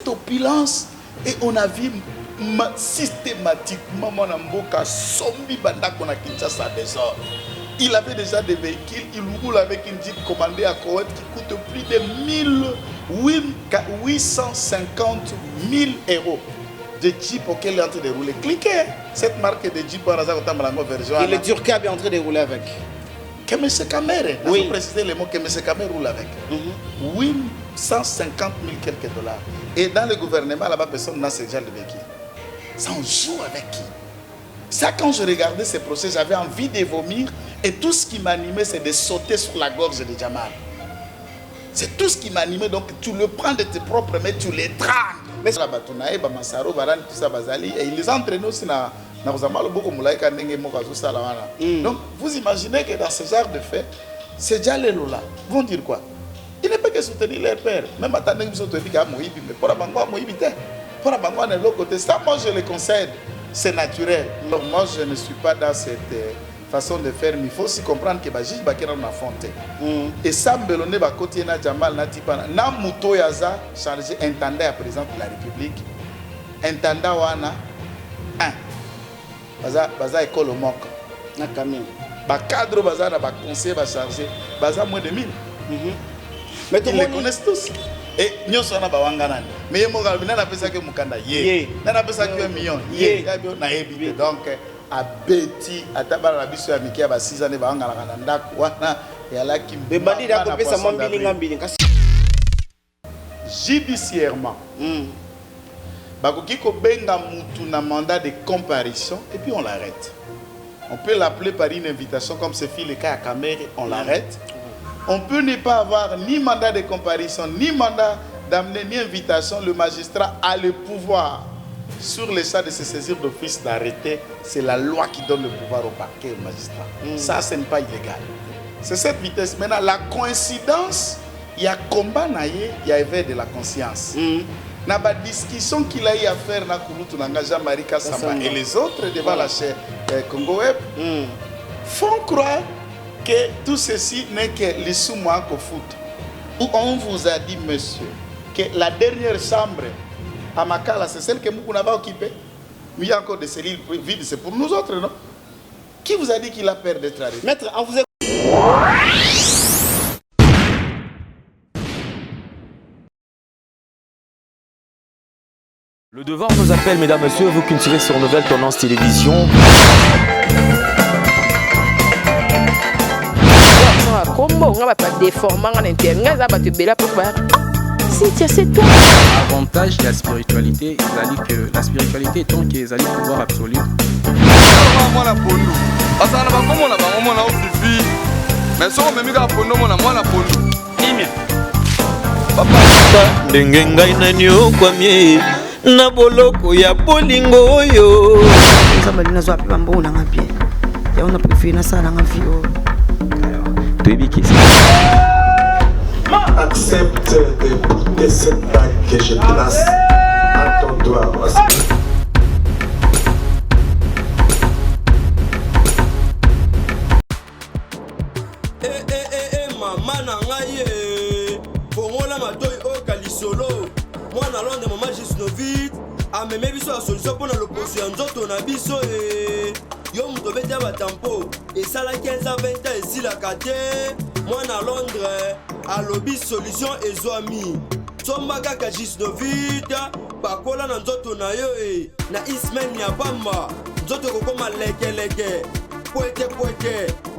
opulence. Et on a vu systématiquement mon amboka sombi banda qu'on a Kinshasa désordre. Il avait déjà des véhicules, il roule avec une Jeep commandée à Koweït qui coûte plus de 850 000 euros. De Jeep auquel il est en train de rouler. Cliquez cette marque de Jeep version. Et le Durcab est en train de rouler avec. Que M. Kamere, oui. Il faut préciser les mots que M. Kamere roule avec. 850 000 quelques dollars. Et dans le gouvernement, là-bas, personne n'a ce genre de véhicule. Ça, on joue avec qui? Ça, quand je regardais ces procès, j'avais envie de vomir. Et tout ce qui m'animait, c'est de sauter sur la gorge de Jamal. C'est tout ce qui m'animait. Donc, tu le prends de tes propres mains, tu les traques. Mais ça, et ils les entraînent aussi dans donc, vous imaginez que dans ce genre de fait, ces Djalé-là vont dire quoi? Ils ne peuvent que soutenir leur père. Même à Taneng, ils ont dit qu'ils mais pour la banque, pour la banque, de l'autre côté. Ça, moi, je le concède. C'est naturel. Donc, moi, je ne suis pas dans cette façon de faire. Mais il faut aussi comprendre que Bajij Bakera m'a fonté. Et ça, Mbelone, Bakoti, na Jamal, na Tipana, na Mouto Yaza, chargé intendant à président de la République. Intendant Wana, Baza école au Mok. Na Camille. Ba cadre Baza, ba conseil, ba chargé. Baza moins de 1000. Mais ils les connaissent tous. Et nous sommes à Bawanganan. Mais nous avons fait que Mukanda. Nous avons fait que million. Donc, à Betty, à Tabara, Bisso, à Mikia, à 6 ans, à Bangalanda, et à la Kim. Judiciairement. Bakokiko benga mutu na mandat de comparution et puis on l'arrête. On peut l'appeler par une invitation comme ce fut le cas à Kamere, on l'arrête. On peut ne pas avoir ni mandat de comparution, ni mandat d'amener, ni invitation. Le magistrat a le pouvoir sur le cas de se saisir d'office d'arrêter. C'est la loi qui donne le pouvoir au parquet, au magistrat. Ça, ce n'est pas illégal. C'est cette vitesse. Maintenant, la coïncidence, il y a combat, il y a éveil de la conscience. Dans la discussion qu'il a eu à faire dans Jean-Marie Kassamba et les autres devant la chaîne Congo Web font croire que tout ceci n'est que les sous-mois qu'au foot. Où on vous a dit, monsieur, que la dernière chambre à Makala, c'est celle que nous avons occupée. Mais il y a encore des cellules vides, c'est pour nous autres, non? Qui vous a dit qu'il a peur d'être arrêté? Maître, on vous Le devoir nous appelle, mesdames, messieurs, vous qui nous suivez sur Nouvelle Tendance Télévision. Avantage de la spiritualité, que la spiritualité est tant qu'ils allaient pouvoir absolu. na boloko ya bolingo oyo nzambalina zo api bambo na ngapie ya on a préféré na sala ngafi o toyebiki accepte de porter cette bague que je place à ton doigt. Maman na ngai fongola matoi o kalisolo mwana londe mama Gisnovit ameme biso la solution pour l'opposition ya nzoto na biso yo moto bete ya batampo esala 15 à 20 ans esilaka te mwana Londres alobi solution ezwami somba kaka Gisnovit bakola na nzoto na yo na ismen ya bamba nzoto kokoma lekeleke poete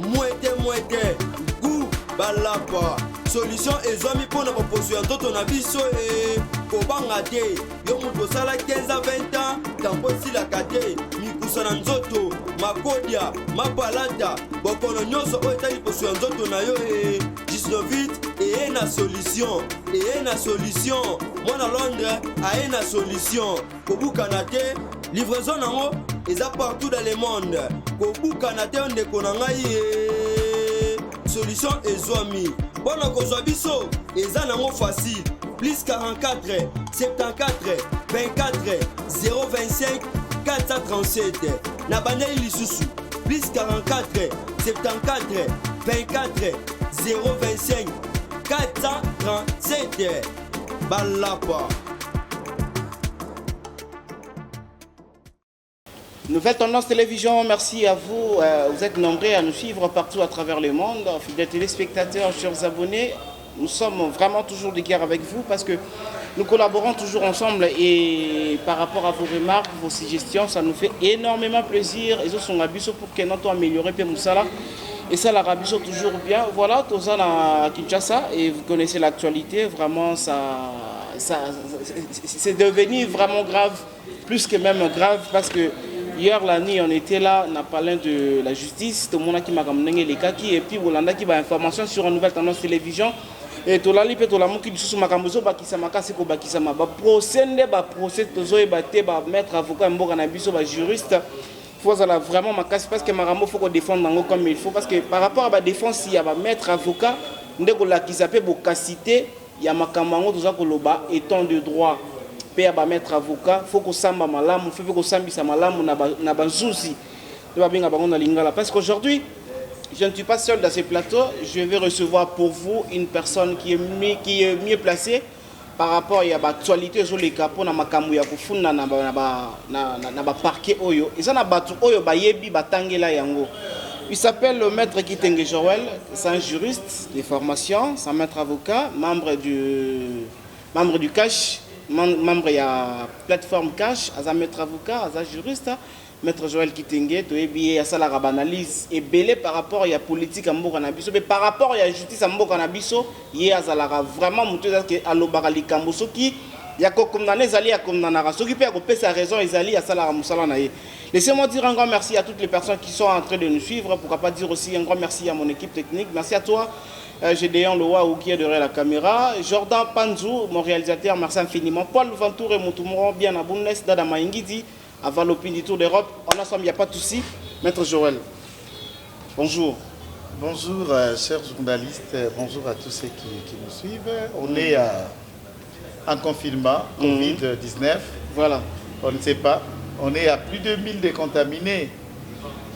mwete gu balapa solution ezwami mpona baposo ya nzoto na biso kobanga te yo moto osala 15 à 20 ans tampo esilaka te mikusa na nzoto makodia mapalata bokono nyonso oyo etali poso ya nzoto na yo 19 eye na solution mwana Londres aye na solution kobukana te livraison nango eza partout dans le monde kobukana te ndeko na ngai solution ezwami mpona kozwa biso eza nango facile plus 44 74 24 025 437 na bandeli lisusu plus 44 74 24 025 437 balapa Nouvelle Tendance Télévision, merci à vous. Vous êtes nombreux à nous suivre partout à travers le monde. Fidèles téléspectateurs, chers abonnés, nous sommes vraiment toujours de guerre avec vous parce que nous collaborons toujours ensemble et par rapport à vos remarques, vos suggestions, ça nous fait énormément plaisir. Et ce sont abisso pour que notre améliorer Moussala. Et ça, la Rabiso toujours bien. Voilà, Tozan à Kinshasa et vous connaissez l'actualité. Vraiment, c'est devenu vraiment grave, plus que même grave parce que hier la nuit on était là, on a parlé de la justice, tout le monde qui m'a ramené les kaki et puis Olanda qui va information sur une nouvelle tendance télévision. Et tout là, tout la monde qui dit ma camozo, qui makasi ko bakisama ba procès tozo et baté ba maître avocat mboka na biso ba juriste. Faut vraiment makasi parce que marambo faut qu'on défende nango comme il faut parce que par rapport à la défense il y a ba maître avocat ndeko la qui s'appelle bokasité il y a makambango toza koloba étant de droit. Père ba maître avocat faut que samba malamu faut que sambisa malamu na banzusi de ba benga bango na lingala parce qu'aujourd'hui je ne suis pas seul dans ce plateau, je vais recevoir pour vous une personne qui est mieux placée par rapport à l'actualité sur les capots na makambu ya kufuna na ba parquet oyo et ça na batu oyo ba yebi batangela yango. Il s'appelle le maître Kitenge Joël, c'est un juriste de formation, c'est un maître avocat, membre du cash. Membre de la plateforme Cash, un maître avocat, un juriste, maître Joël Kitenge, il y a la analyse et belé par rapport à la politique à Mbokanabiso, mais par rapport à la justice à Mbokanabiso, il y a vraiment à l'Obarali Kamboso qui y a condamné Zali à condamner. Ceux qui peuvent sa raison, Zali à Salara Moussalanaye. Laissez-moi dire un grand merci à toutes les personnes qui sont en train de nous suivre. Pourquoi pas dire aussi un grand merci à mon équipe technique. Merci à toi. Gédéon Loa qui est derrière la caméra, Jordan Panzou, mon réalisateur, merci infiniment. Paul Ventour et Moutoumouron, bien à Bounnes, Dada Maïngidi, avant l'Opinion du Tour d'Europe. On ensemble, il n'y a pas de souci. Maître Joël, bonjour. Bonjour, chers journalistes, bonjour à tous ceux qui nous suivent. On est en confinement, Covid-19. Voilà. On ne sait pas. On est à plus de 1000 décontaminés.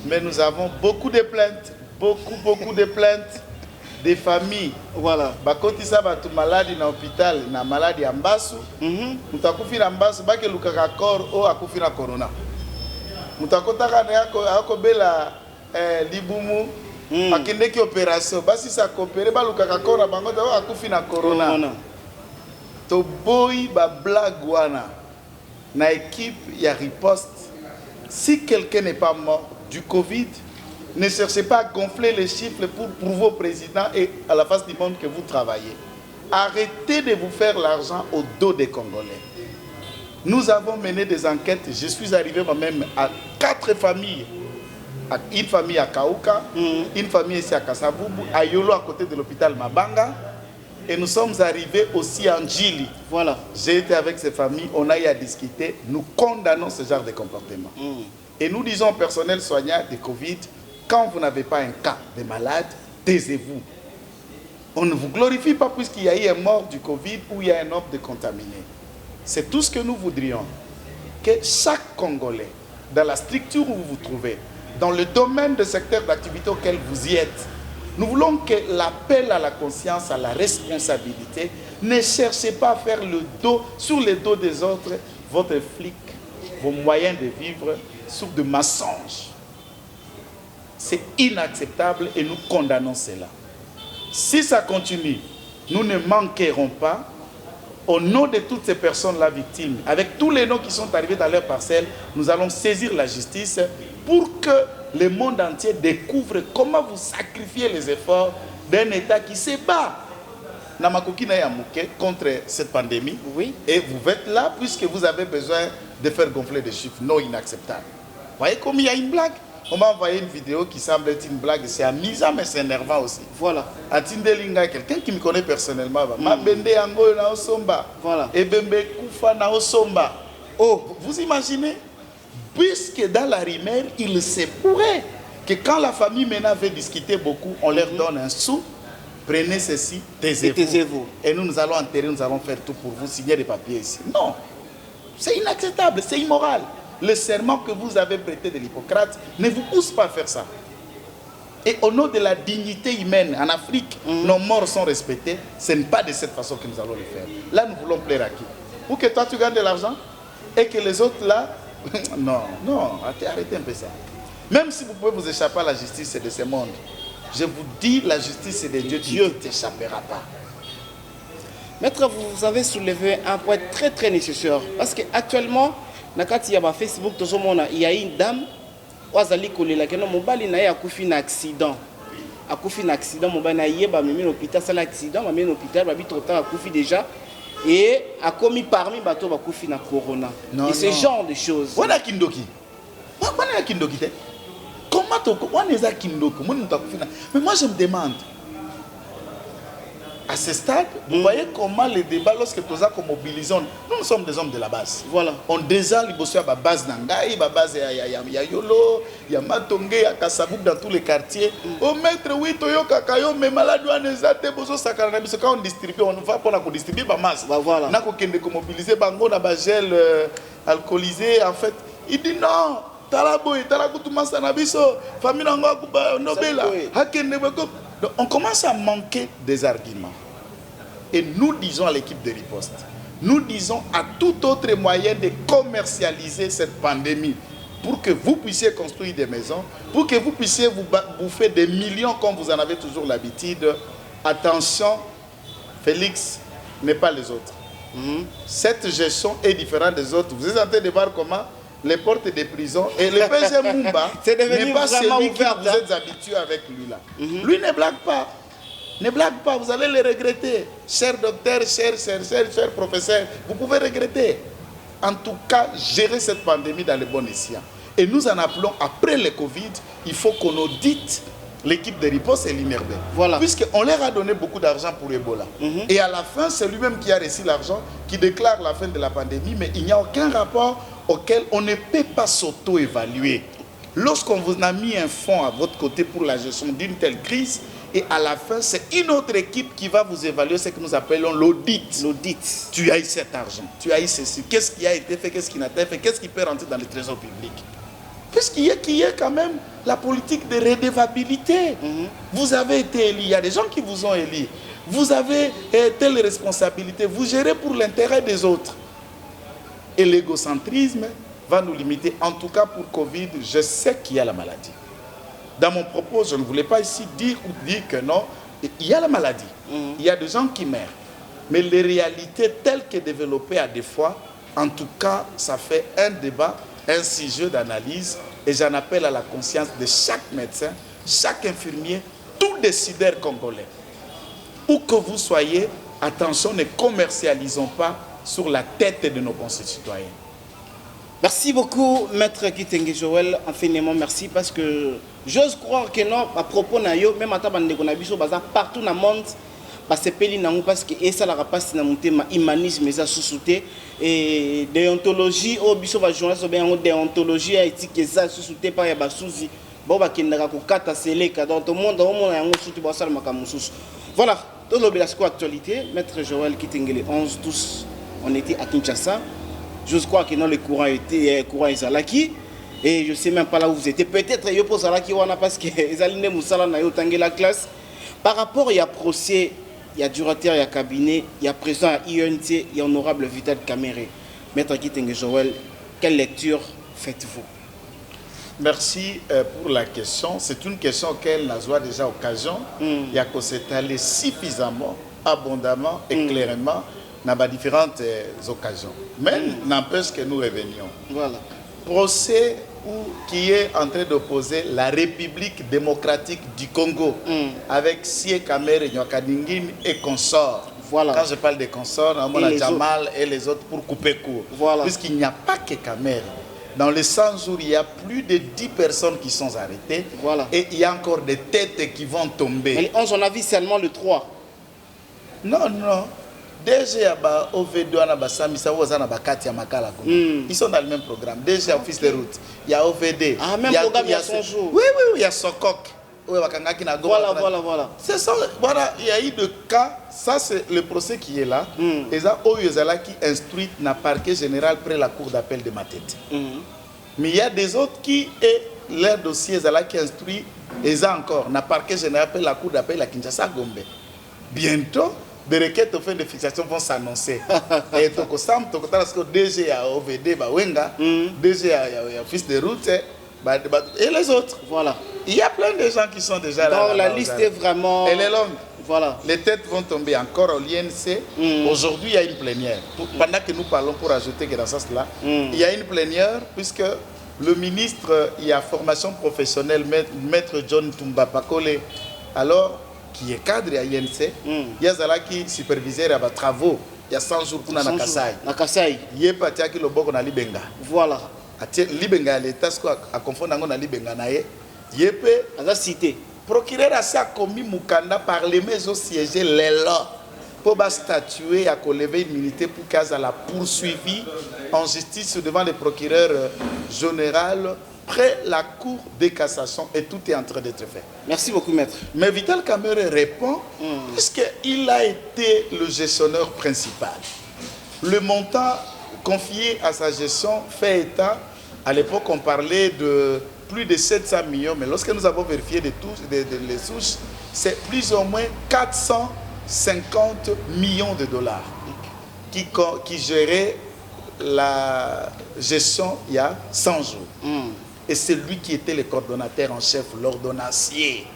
Mais nous avons beaucoup de plaintes, beaucoup de plaintes. Des familles, voilà. Bakotisa batu maladi na hôpital na maladi ambasu. Mutakufi na ambasu bake lukaka kor o akufi na corona. Mutakota na akobela libumu akende ki opération basi sa coopérer ba lukaka kor na bango o akufi na corona. To boy ba blague wana na équipe ya riposte. Si quelqu'un n'est pas mort du Covid, ne cherchez pas à gonfler les chiffres pour vos présidents et à la face du monde que vous travaillez. Arrêtez de vous faire l'argent au dos des Congolais. Nous avons mené des enquêtes. Je suis arrivé moi-même à 4 familles. Une famille à Kaouka, une famille ici à Kasavubu, à Yolo à côté de l'hôpital Mabanga. Et nous sommes arrivés aussi en Djili. Voilà. J'ai été avec ces familles, on a eu à discuter. Nous condamnons ce genre de comportement. Et nous disons au personnel soignant de Covid, quand vous n'avez pas un cas de malade, taisez-vous. On ne vous glorifie pas puisqu'il y a eu un mort du Covid ou il y a un homme de contaminé. C'est tout ce que nous voudrions. Que chaque Congolais, dans la structure où vous vous trouvez, dans le domaine de secteur d'activité auquel vous y êtes, nous voulons que l'appel à la conscience, à la responsabilité, ne cherchez pas à faire le dos, sur le dos des autres, votre flic, vos moyens de vivre sur de mensonges. C'est inacceptable et nous condamnons cela. Si ça continue, nous ne manquerons pas, au nom de toutes ces personnes-là victimes, avec tous les noms qui sont arrivés dans leur parcelle, nous allons saisir la justice pour que le monde entier découvre comment vous sacrifiez les efforts d'un État qui se bat contre cette pandémie. Oui. Et vous êtes là puisque vous avez besoin de faire gonfler des chiffres non inacceptables. Vous voyez comme il y a une blague? On m'a envoyé une vidéo qui semble être une blague, c'est amusant mais c'est énervant aussi. Voilà. Atindelinga, quelqu'un qui me connaît personnellement, ma bende ango na osomba. Voilà. Et bembe kufa na osomba. Oh, vous imaginez? Puisque dans la rumeur, il se pourrait que quand la famille maintenant veut discuter beaucoup, on leur donne un sou, prenez ceci, taisez-vous. Et nous allons enterrer, nous allons faire tout pour vous, signer des papiers ici. Non, c'est inacceptable, c'est immoral. Le serment que vous avez prêté de l'Hippocrate ne vous pousse pas à faire ça. Et au nom de la dignité humaine, en Afrique, nos morts sont respectés. Ce n'est pas de cette façon que nous allons le faire. Là, nous voulons plaire à qui? Pour que toi, tu gagnes de l'argent et que les autres, là, Non, arrêtez un peu ça. Même si vous pouvez vous échapper à la justice de ce monde, je vous dis, la justice de Dieu, Dieu ne t'échappera pas. Maître, vous avez soulevé un point très très nécessaire. Parce qu'actuellement, quand il y a Facebook, il y a une dame, qui a fait un accident. A fait un accident, il a mis l'hôpital, c'est l'accident, il a mis l'hôpital, il a fait déjà. Et a commis parmi les bateaux qui ont corona. Et ce genre de choses. On a Kindoki. On a Kindoki. Comment on est à Kindoki? Mais moi je me demande, à ce stade, vous voyez comment les débats, lorsque nous sommes mobilisés, nous sommes des hommes de la base. Voilà. On déjà la base Nangaï, la base Yolo, il y a Matongé, il y a Kassabouk dans tous les quartiers. Au maître, oui, Toyo Kakayo, mais malade, on est à Tebozo Sakaranabi. Quand on distribue, on va pour distribuer la masse. Voilà. On a mobilisé, on a gel alcoolisé. En fait, il dit non. On commence à manquer des arguments. Et nous disons à l'équipe de riposte, nous disons à tout autre moyen de commercialiser cette pandémie pour que vous puissiez construire des maisons, pour que vous puissiez vous bouffer des millions comme vous en avez toujours l'habitude. Attention, Félix n'est pas les autres. Cette gestion est différente des autres. Vous êtes en train de voir comment les portes des prisons et le PG Mumba n'est pas celui qui vous êtes habitué avec lui là. Lui ne blague pas. Ne blague pas, vous allez le regretter. Cher docteur, cher professeur, vous pouvez regretter. En tout cas, gérer cette pandémie dans le bon escient. Et nous en appelons, après le Covid, il faut qu'on audite l'équipe de riposte et l'INRB. Voilà. Puisqu'on leur a donné beaucoup d'argent pour Ebola. Et à la fin, c'est lui-même qui a reçu l'argent, qui déclare la fin de la pandémie, mais il n'y a aucun rapport auquel on ne peut pas s'auto-évaluer. Lorsqu'on vous a mis un fonds à votre côté pour la gestion d'une telle crise, et à la fin, c'est une autre équipe qui va vous évaluer ce que nous appelons l'audit. L'audit. Tu as eu cet argent, tu as eu ceci. Qu'est-ce qui a été fait, qu'est-ce qui n'a pas été fait, qu'est-ce qui peut rentrer dans le trésor public? Puisqu'il y a quand même la politique de redevabilité. Vous avez été élu, il y a des gens qui vous ont élu. Vous avez telle responsabilité, vous gérez pour l'intérêt des autres. Et l'égocentrisme va nous limiter. En tout cas pour Covid, je sais qu'il y a la maladie. Dans mon propos, je ne voulais pas ici dire que non, il y a la maladie. Il y a des gens qui meurent. Mais les réalités telles que développées à des fois, en tout cas, ça fait un débat, un sujet d'analyse. Et j'en appelle à la conscience de chaque médecin, chaque infirmier, tout décideur congolais. Où que vous soyez, attention, ne commercialisons pas sur la tête de nos concitoyens. Merci beaucoup, Maître Kitenge Joël. Infiniment merci parce que j'ose croire que non, à propos de yo, même à partout dans le monde, parce que ça la rapace na mutema humanisme ça sous-souté et déontologie au biso va journaliste bien déontologie éthique ça sous-souté par ya basuzi bon ba kindaka ko kata seleka dans tout le monde yango sous-souté ba sala makamususu. Voilà, dans l'obélasco actualité, Maître Joël Kitenge 11 tous on était à Kinshasa. Je crois que non, le courant était Zalaki. Et je ne sais même pas là où vous étiez. Peut-être que vous Zalaki parce que Zaline Moussala n'a pas la classe. Par rapport, il y a procès, il y a durateur, il y a cabinet, il y a président à INT, il y a honorable Vital Caméré. Maître Kitenge Joël, quelle lecture faites-vous? Merci pour la question. C'est une question auquel nous avons déjà occasion. Il y a qu'on s'étaler suffisamment, abondamment et clairement dans différentes occasions. Mais n'empêche que nous revenions. Voilà. Procès qui est en train d'opposer la République démocratique du Congo avec Sie Kamere, Nyakadingin et consorts. Voilà. Quand je parle des consorts, on a Jamal et les autres pour couper court. Voilà. Puisqu'il n'y a pas que Kamere. Dans les 100 jours, il y a plus de 10 personnes qui sont arrêtées. Voilà. Et il y a encore des têtes qui vont tomber. Mais on a vu seulement le 3. Non. Déjà, ils sont dans le même programme. Déjà, office de route. Il y a OVD. Ah, même programme, il y a son jour. Oui, il y a Sokok. Voilà. Voilà, il y a eu des cas. Ça, c'est le procès qui est là. Et ça, Oyozala qui instruit dans le parquet général près la cour d'appel de Matete. Mais il y a des autres qui, leur dossier, qui instruit, et ça encore, dans le parquet général près la cour d'appel à Kinshasa Gombe. Bientôt, des requêtes aux fins de fixation vont s'annoncer. Et donc, au SAM, DG à OVD, DG à Office de route, et les autres. Voilà. Il y a plein de gens qui sont déjà là. Donc la liste est vraiment... Elle est longue. Voilà. Les têtes vont tomber encore au l'INC. Aujourd'hui, il y a une plénière. Pendant que nous parlons, pour ajouter que dans ce sens-là, il y a une plénière puisque le ministre, il y a formation professionnelle, maître John Tumba Pakole, alors, qui est cadre à l'INC, il y a Zala qui superviseur à travaux. Il y a 100 jours pour Nakasai. Il y a Patia qui le bok na Libenga. Voilà. Libenga, l'État, à confondre avec Libenga, il y a cité. Procureur a commis Mukanda par les maisons siégées l'élan pour statuer à lever une immunité pour qu'elle la poursuivi en justice devant le procureur général près la cour de cassation et tout est en train d'être fait. Merci beaucoup, maître. Mais Vital Kamerhe répond puisqu'il a été le gestionnaire principal. Le montant confié à sa gestion fait état, à l'époque on parlait de plus de 700 millions, mais lorsque nous avons vérifié les souches, c'est plus ou moins 450 millions de dollars qui gérait la gestion il y a 100 jours. Et c'est lui qui était le coordonnateur en chef, l'ordonnancier.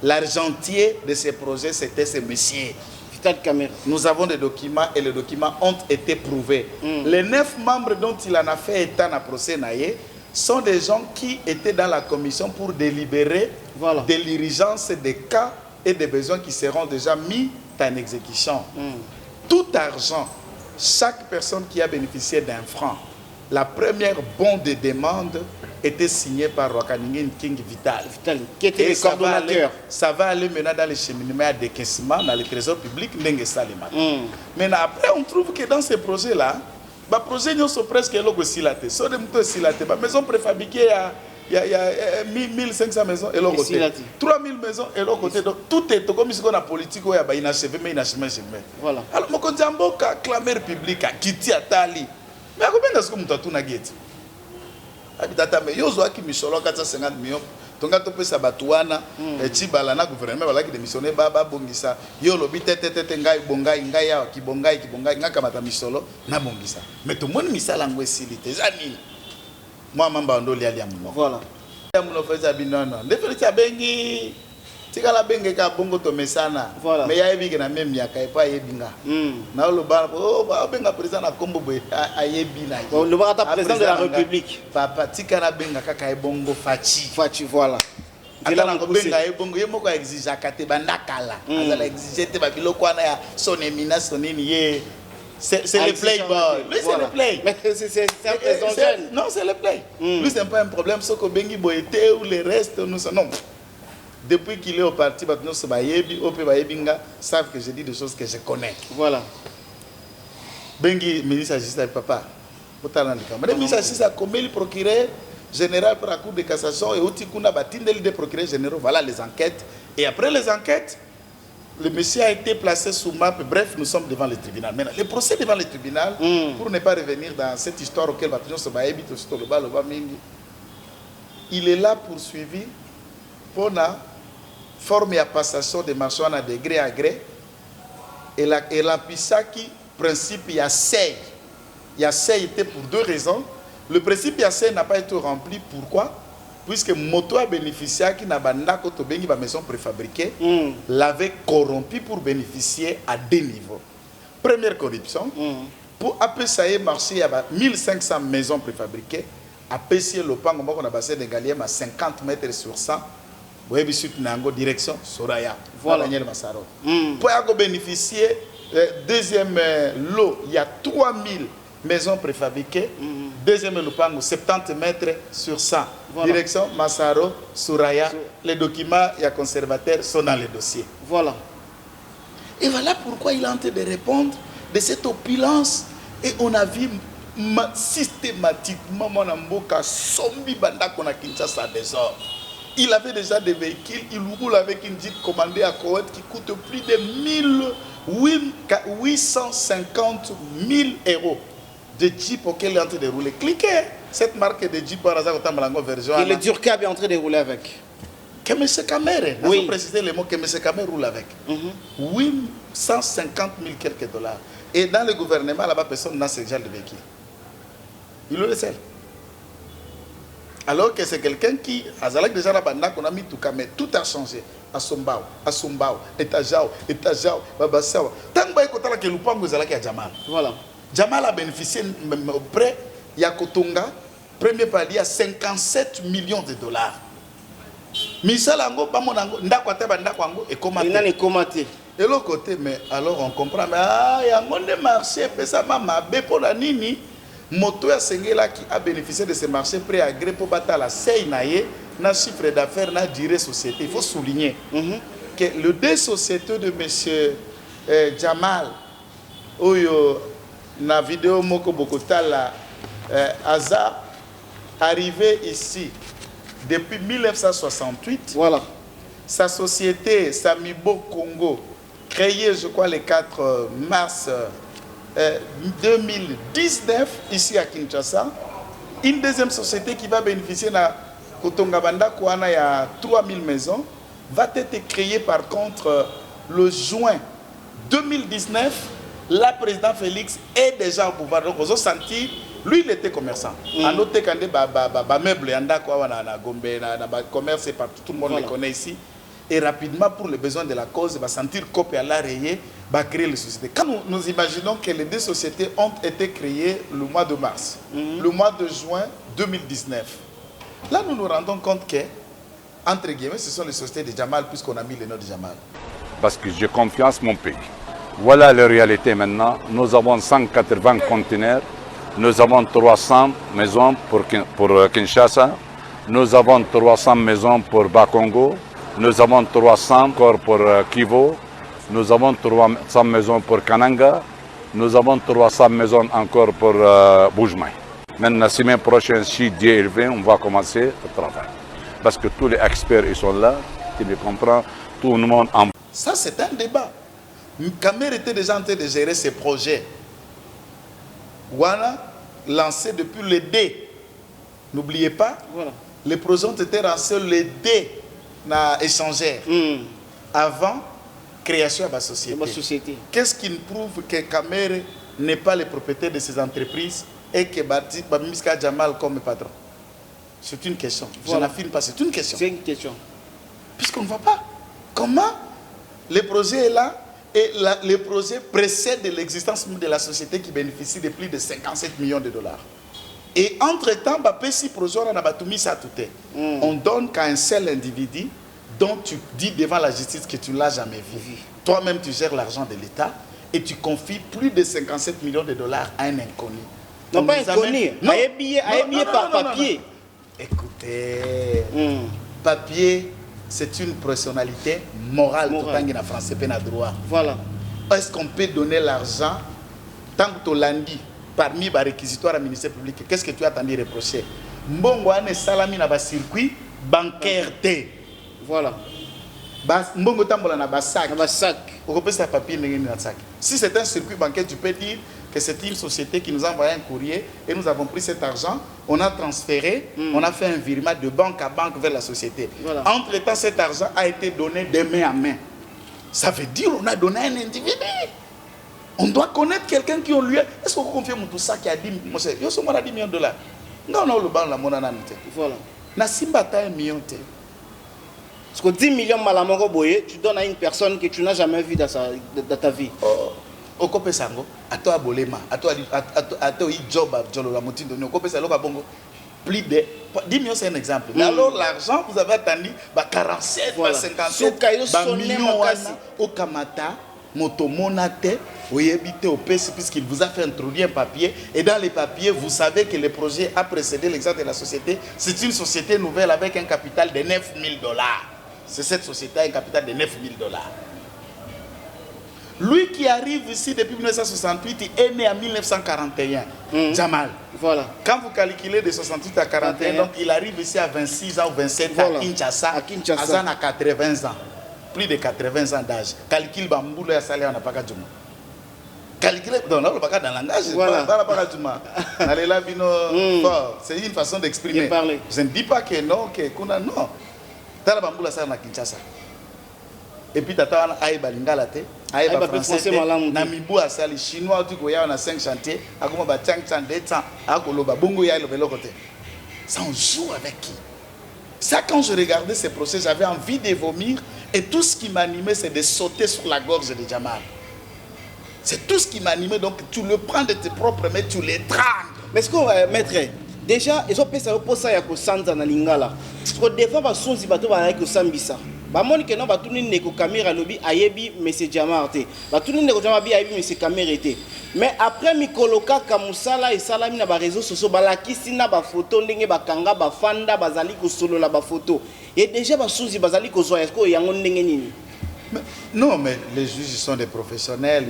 L'argentier de ces projets, c'était ce monsieur. Vital Kamerhe. Nous avons des documents et les documents ont été prouvés. Les 9 membres dont il en a fait état dans le procès Naye, sont des gens qui étaient dans la commission pour délibérer de l'urgence des cas et des besoins qui seront déjà mis en exécution. Tout argent, chaque personne qui a bénéficié d'un franc, la première bon de demande était signée par Wakaningin King Vital. Qui était le coordonnateur. Ça va aller maintenant dans les cheminements à décaissement, dans le trésor public, Maintenant, après, on trouve que dans ces projets-là, les projets sont presque silatés. Sur des moutons silatés, les maisons préfabriquées, il y a 1500 maisons et l'autre côté. 3000 maisons et l'autre côté. Donc tout est comme si on a politique, il y a inachevé, mais inachevé. Voilà. Alors, je dis que clameur publique, Kiti Atali. Mais combien est-ce que nous avons dit? Habitata, mais yo zoaki Micholo 450 millions. Tonga tope sabatuana, etibala na gouvernement balaki démissionner baba bongisa. Yo lobi tete ngai bongai ya ki bongai ngaka mata Micholo na bongisa. Mais tout le monde misala ngwe silite zanini. Moi mamba ndoli ali amuno. Voilà. Amuno feza binono. Ndefeli bengi tikala benge ka bongo to mesana. Voilà. Mais ya ebi na même ya kai pa yebinga. Na lo ba ba benga président na Kombo boy ayebi na. Le barata président de la République. Papa tikala benga kaka e bongo fachi. Fachi voilà. Ila na benga e bongo ye moko exige akate bandakala. Azala exige te ba biloko na ya son éminence nini ye. C'est le playboy. Lui, c'est le play. Mais c'est un président jeune. Non, c'est le play. Lui, c'est pas un problème. Ce que Bengi Boété ou les restes, nous sommes. Non. Depuis qu'il est au parti, nous savent que je dis des choses que je connais. Voilà. Bengi, ministre de la Justice, papa. Le ministre de la Justice a commis le procureur général pour la Cour de cassation et aussi qu'on a bâti des procureurs généraux. Voilà les enquêtes. Et après les enquêtes, le monsieur a été placé sous map. Bref, nous sommes devant le tribunal. Maintenant, le procès devant le tribunal, pour ne pas revenir dans cette histoire auquel il est là poursuivi pour la forme et passation de marchands de gré à gré. Et la Pisaki, principe, il y a 6. Il y a 6 était pour 2 raisons. Le principe il y a 6 n'a pas été rempli. Pourquoi? Puisque Moto a bénéficié qui n'a pas de maison préfabriquée, l'avait corrompu pour bénéficier à 2 niveaux. Première corruption, pour APSAE marché, il y a 1500 maisons préfabriquées. APSAE le pan, on a passé des galiers à 50 mètres sur 100. Vous avez vu direction Soraya. Voilà. Pour bénéficier, deuxième lot, il y a 3000 maisons préfabriquées. Deuxième lopango, 70 mètres sur 100. Voilà. Direction Massaro, Souraya. Les documents, il y a conservateurs, sont dans les dossiers. Voilà. Et voilà pourquoi il a tenté de répondre de cette opulence. Et on a vu systématiquement mon amboka sombi banda qu'on a Kinshasa des ordres. Il avait déjà des véhicules, il roule avec une Jeep commandée à Koweït qui coûte plus de 850 000 euros. De Jeep auquel il est en train de rouler. Cliquez cette marque de Jeep par hasard au Malango version. Et le Durcab est en train de rouler avec. Que M. Kamere, Oui. il faut préciser le mot que M. Kamere roule avec. 850 000 quelques dollars. Et dans le gouvernement, là-bas, personne n'a ce genre de véhicule. Il le sait. Alors que c'est quelqu'un qui, à Zalak déjà là-bas, qu'on a mis tout cas, mais tout a changé. À Sombao, Etajao, Babasao. Tant que le Lupango Zalak à Jamal. Voilà. Jamal a bénéficié auprès de Yakotonga, premier palier à 57 millions de dollars. Misalango, Bamonango, Ndakwate, Bandakwango, et comment il n'a commenté. Et l'autre côté, mais alors on comprend, mais il y a un marché, ça m'a pour la nini. Moto ya Sengela qui a bénéficié de ce marché prêt à gré pour battre la Seynaye, na chiffre d'affaires, na durée société. Il faut souligner que le deux sociétés de M. Jamal, Oyo, na vidéo Moko Bokotala, Hazard, arrivé ici depuis 1968. Voilà. Sa société, Samibo Congo, créée, je crois, le 4 mars 2019, ici à Kinshasa. Une deuxième société qui va bénéficier de Kotongabanda, il y a 3000 maisons, va être créée par contre le juin 2019. La président Félix est déjà au pouvoir. Donc, vous avez senti, lui, il était commerçant. À noter quand il y a des meubles, il y a des commerces partout, tout le monde le connaît ici. Et rapidement, pour les besoins de la cause, il va sentir copie à l'arrêt, va créer les sociétés. Quand nous imaginons que les deux sociétés ont été créées le mois de mars, le mois de juin 2019, là, nous nous rendons compte que, entre guillemets, ce sont les sociétés de Jamal, puisqu'on a mis le nom de Jamal. Parce que j'ai confiance en mon pays. Voilà la réalité maintenant. Nous avons 180 conteneurs, nous avons 300 maisons pour Kinshasa, nous avons 300 maisons pour Bakongo, nous avons 300 encore pour Kivu, nous avons 300 maisons pour Kananga, nous avons 300 maisons encore pour Boujmaï. Maintenant, la semaine prochaine, si Dieu est élevé, on va commencer le travail. Parce que tous les experts ils sont là, tu me comprends, tout le monde en... Ça, c'est un débat. Kamere était déjà en train de gérer ses projets. Voilà, lancé depuis le D. N'oubliez pas, voilà. Les projets ont été lancés le D. Na échangé avant création de la société. Qu'est-ce qui prouve que Kamere n'est pas le propriétaire de ces entreprises et que Miska Jamal comme patron? C'est une question. Voilà. Je n'affirme pas, c'est une question. C'est une question. Puisqu'on ne voit pas comment le projet est là et le projet précède l'existence de la société qui bénéficie de plus de 57 millions de dollars. Et entre-temps, on donne qu'à un seul individu dont tu dis devant la justice que tu ne l'as jamais vu. Toi-même, tu gères l'argent de l'État et tu confies plus de 57 millions de dollars à un inconnu. Non, pas inconnu, à un billet par papier. Écoutez, papier, c'est une personnalité morale. Tout le temps, en français, pas droit. Voilà. Est-ce qu'on peut donner l'argent tant que tu l'as dit? Parmi les réquisitoires à ministère public, qu'est-ce que tu as attendu reprocher? Mbongo ane salami na ba circuit bancaire T. Voilà. Mbongo tambola na ba sac. Na ba sac. On peut ça papier na sac. Si c'est un circuit bancaire, tu peux dire que c'est une société qui nous a envoyé un courrier et nous avons pris cet argent, on a transféré, on a fait un virement de banque à banque vers la société. Voilà. Entre-temps, cet argent a été donné de main à main. Ça veut dire qu'on a donné à un individu. On doit connaître quelqu'un qui a lui. Est-ce qu'on confie tout ça qui a dit, monsieur, yo sommes à 10 millions de dollars. Non, non, le banc la monnaie. Voilà. Na simba ta 1 million. Parce que 10 millions malamoko boye, tu donnes à une personne que tu n'as jamais vue dans ta vie. Au copé sango, à toi bolema, à toi job à jolo la montine de nous, au copé sango bongo. Plus de 10 millions, c'est un exemple. Mais alors, l'argent, vous avez attendu 47, voilà. 57, millions au Kamata. Motomonate, au PC, puisqu'il vous a fait introduire un papier. Et dans les papiers, vous savez que le projet a précédé l'exemple de la société. C'est une société nouvelle avec un capital de 9 000 $. C'est cette société a un capital de 9 000 $. Lui qui arrive ici depuis 1968, il est né en 1941. Jamal. Voilà. Quand vous calculez de 68 à 41, donc il arrive ici à 26 ans ou 27 voilà. À Kinshasa. À 80 ans. Plus de 80 ans d'âge. Calcule Bamboula et Salé, on n'a pas qu'à Djouma. Calculer, non, on n'a pas qu'à dans le langage. Voilà. C'est une façon d'exprimer. Je ne dis pas que non, que non. tala bambula ça na Kinshasa. Et puis tata wana aïba lingala te, aïba français na mibu asali chinois tu koya na 5 chantiers, akoma ba 500 200, akoloba bongo ya le côté. Ça on joue avec qui? Ça quand je regardais ces procès, j'avais envie de vomir et tout ce qui m'animait c'est de sauter sur la gorge de Jamal. C'est tout ce qui m'animait, donc tu le prends de tes propres mains, tu l'étrangles. Mais est-ce que maître déjà ils ont fait ça pour ça ya ko sanza na lingala. Parce que des fois ba sonzi bato ba ko sambisa. Ba moni que non ba tuni ne ko caméra lobi ayebi monsieur Diamarte. Ba tuni ne ko Diamarte ayebi monsieur caméra était. Mais après mikoloka kamusala et salami na ba réseaux sociaux ba lakisi na ba photo ndenge ba kanga ba fanda bazali ko solo la ba photo. Et déjà ba sonzi bazali ko zo est-ce que yango ndenge nini? Non, mais les juges sont des professionnels.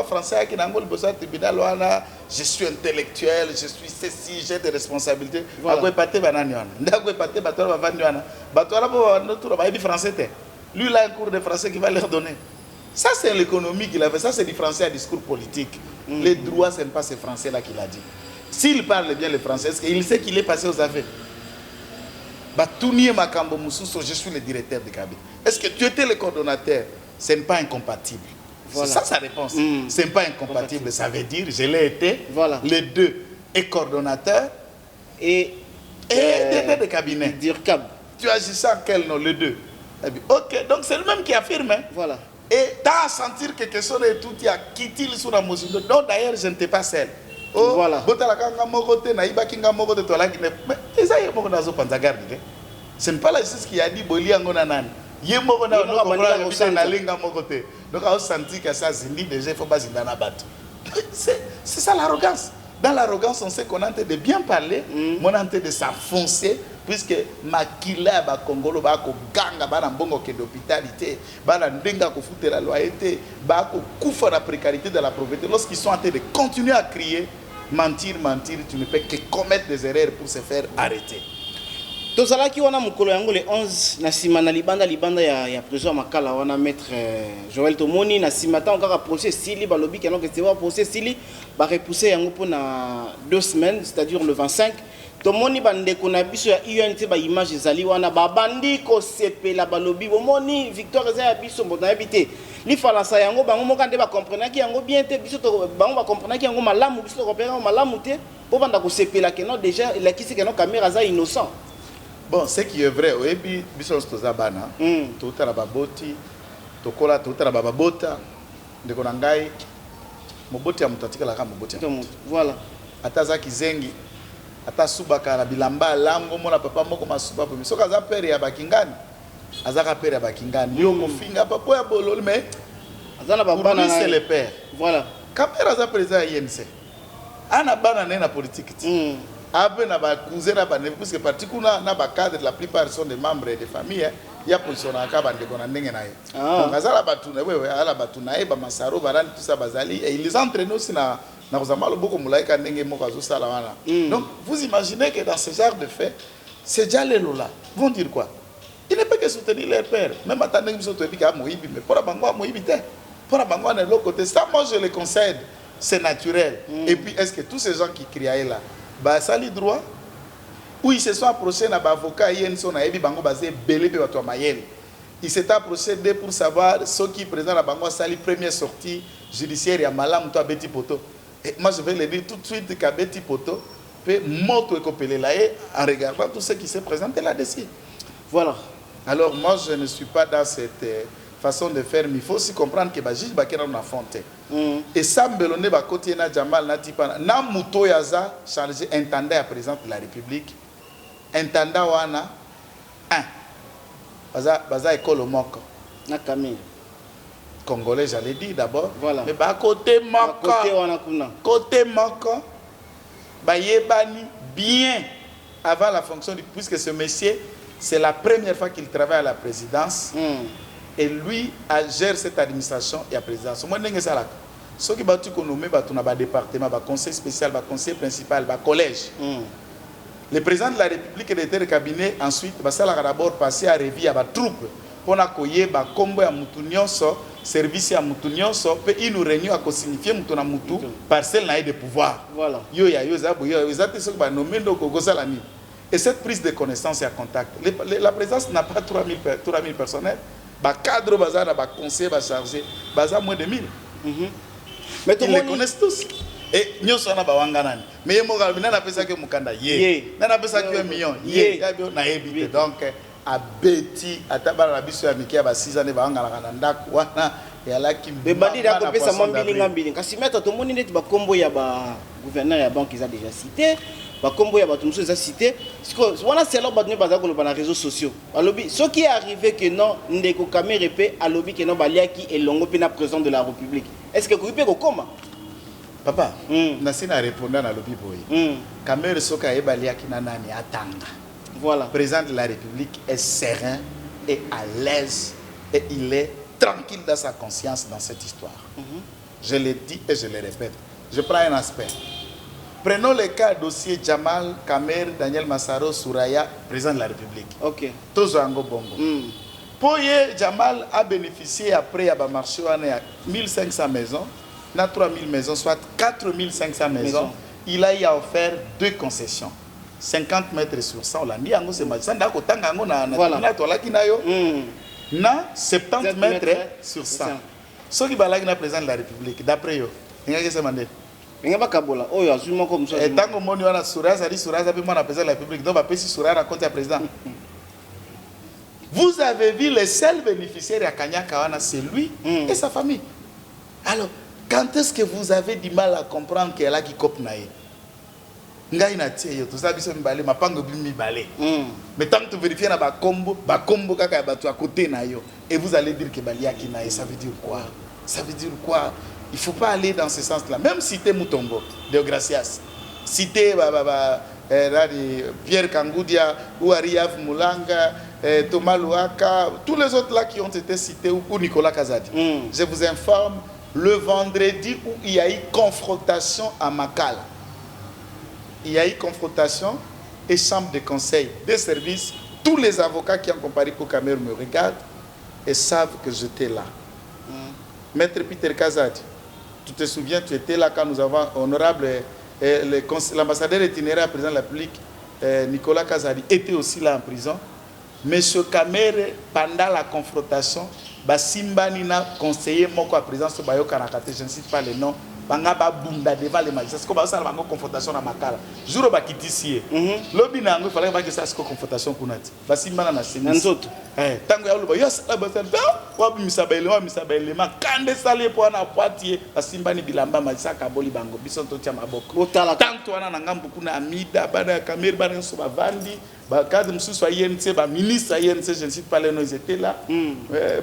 Français qui je suis intellectuel, je suis ceci, j'ai des responsabilités. Lui, il a un cours de français qui va leur donner. Ça, c'est l'économie qu'il a fait. Ça, c'est du français à discours politique. Les droits, ce n'est pas ces français-là qu'il a dit. S'il parle bien le français, il sait qu'il est passé aux affaires. Je suis le directeur de cabinet. Est-ce que tu étais le coordonnateur? Ce n'est pas incompatible. Voilà. C'est ça sa réponse. Ce n'est pas incompatible. Ça veut dire, je l'ai été. Voilà. Les deux est coordonnateur et directeur de cabinet. Tu agis en quel nom? Les deux. Ok, donc c'est le même qui affirme. Hein? Voilà. Et tu as à sentir que quelque chose est tout, il y a quitté sur la mesure. Donc d'ailleurs, je n'étais pas seul. Oh, voilà. Ce n'est pas la justice qui a dit Boli Angonanan. Donc, on a senti que ça, déjà, il faut pas c'est ça l'arrogance. Dans l'arrogance, on sait qu'on est en train de bien parler, on est en train de s'enfoncer, puisque Makila, Congolo, Ganga, Banambongo, qui est d'hôpitalité, Bandenga, qui fout la loyauté, Koufa la précarité de la pauvreté, lorsqu'ils sont en train de continuer à crier, mentir, tu ne peux que commettre des erreurs pour se faire arrêter. Tozalaki wana mukolo yango le 11 na sima na libanda ya prison makala wana maître Joël Tomoni na sima ta encore procès sili balobi que non que c'est procès sili ba repousser yango pour na 2 semaines, c'est-à-dire le 25. Tomoni bande ko na biso ya UNT ba image ezali wana ba bandi ko sepela balobi bomoni victoire eza ya biso mbona habité li fala sa yango bango mokande ba comprendre ki yango bien te biso to bango ba comprendre ki yango malamu biso to comprendre malamu te po banda ko sepela que non déjà la kisi que non caméra za innocent. Bon, ce qui est vrai, et puis, bisous tozabana, tout à la baboti, tokola, tout à la bababota, de konangai, moboti amutatika la moboti. Voilà. Ataza kizengi, atasubaka la bilamba, lango mona papa moko masuba pour miso kaza pere ya bakingani, azaka pere ya bakingani. Yo mofinga papa ya bolol mais, azana babana c'est le père. Voilà. Kamera za président INC. Ana bana na politique. Après, na ba cousin na ba ne parce que parti kuna na ba cadre la plupart sont des membres de famille il y a position na ka ba ndeko na ndenge na ye donc azala batuna wewe ala batuna e ba masaro barani tout ça bazali et ils entraînent aussi na kozamalo boko mulaika ndenge moko azo sala wana. Donc vous imaginez que dans ce genre de fait ces jalelo là vont dire quoi? Il ne peut que soutenir leur père même attendant qu'ils soient à Moïbi mais pour bango Moïbi te pour bango de l'autre côté ça moi je le concède c'est naturel. Et puis est-ce que tous ces gens qui criaient là bah ça les droit où ils se sont approchés na avocat hier sont na ebi bango basé belé pe bato mayel ils s'étaient approchés pour savoir ce qui présent la bango sali première sortie judiciaire ya malamu to Betty Poto et moi je vais le dire tout de suite que Betty Poto peut moto ekopelé là et en regardant tout ce qui s'est présenté là-dessus. Voilà. Alors moi je ne suis pas dans cette façon de faire mais il faut aussi comprendre que ba juge ba kena na fonte. Et ça mbelone ba côté na Jamal na tipa na muto yaza chargé intendant à président de la République intendant wana baza école moko na Camille congolais j'allais dire d'abord. Voilà. Mais ba côté moko côté moko ba yebani bien avant la fonction du puisque ce monsieur c'est la première fois qu'il travaille à la présidence. Et lui gère cette administration et la présidence. Moi, je sais ceux qui ont nommé le département, le conseil spécial, le conseil principal, le collège. Le président de la République et le cabinet, ensuite, ça va d'abord passer à réviser à la troupe pour accueillir le combo à Moutounionso, service à Moutounionso, puis il nous réunit à signifier Moutouna Moutou, parcelle de pouvoir. Voilà. Yo, ça, c'est ce que nommé donc au Gosalani. Et cette prise de connaissance et à contact, la présidence n'a pas 3000 personnels. Les cadres, les conseillers, les chargés, ils moins de 1000. Mais ils les connaissent tous. Et nous sommes en train de mais nous avons fait que Mukanda, nous avons fait que 1 million, donc, à Betty, à Tabarabiso, à Mikia, à 6 ans, à Angalanda, et à la Kim. Mais Badi a coupé sa mambiling. Quand si mettre tout le monde, il y a combo, il y a gouverneur, il y a banque, ils ont déjà cité. Combo, il y a tout le monde, ils ont cité. Voilà, c'est là que les réseaux sociaux. Ce qui est arrivé que non, Ndeko Kamere P, à lobby que non, Baliaki et Longo Pena président de la République. Est-ce que vous pouvez comment? Papa, Nassina répondant à l'objet boy. Kamere Soka et Baliaki Nanani Atanga. Voilà. Le président de la République est serein et à l'aise et il est tranquille dans sa conscience dans cette histoire. Je l'ai dit et je le répète. Je prends un aspect. Prenons le cas dossier Jamal, Kamer, Daniel Massaro, Souraya, président de la République. Ok. Tozoango Bongo. Poye Jamal a bénéficié après à marché à 1500 maisons, na 3000 maisons, soit 4500 maisons. Il a offert 2 concessions. 50 mètres sur 100, on l'a dit, c'est magistrat. Na 70 mètres sur 100. Ce qui est le président de la République, d'après eux, il y a ce mandat. Il y a pas Kabola. Oh, il y a absolument comme ça. Et tant que mon a Soura, ça dit Soura, ça peut moi la président de la République. Donc, si Soura raconte à président. Vous avez vu les seuls bénéficiaires à Kanya Kawana, c'est lui et sa famille. Alors, quand est-ce que vous avez du mal à comprendre qu'il y a là qui copie naïe? Ngai na tie tout ça biso mibale mapango bi mibale. Mais tant que tu vérifies na ba combo kaka ba tu à côté na yo et vous allez dire que Baliaki na ça veut dire quoi? Ça veut dire quoi? Il faut pas aller dans ce sens-là. Même citer Mutombo, Deo Gracias, citer Pierre Kangoudia ou Ariaf Moulanga, Thomas Louaka, tous les autres là qui ont été cités ou Nicolas Kazadi. Je vous informe, le vendredi où il y a eu confrontation à Makala. Il y a eu confrontation et chambre de conseil des services. Tous les avocats qui ont comparé pour Kamere me regardent et savent que j'étais là. Maître Peter Kazadi, tu te souviens, tu étais là quand nous avons honorable l'ambassadeur itinéraire président de la République, Nicolas Kazadi, était aussi là en prison. Monsieur Kamere, pendant la confrontation, Simbanina conseiller moko à président de Bayo Kanakate, je ne cite pas les noms. Bangaba bunda devant les magistrats. C'est comme ça la confrontation à Makala. Jour où bakitisie. Lobi na ngo fallait que ça soit confrontation kunati. Basimana na seni. Nzoto. Tango ya luba yos abasal. Wa misabele ma kande sale po na poitier. Basimbani bilamba magistrat kaboli bango. Bisonto tia maboko. Otala tanto wana na ngambu kuna amida bana Kamere bana so bavandi. Ba cadre mususu INC ba ministre INC je ne cite pas les noms ils étaient là.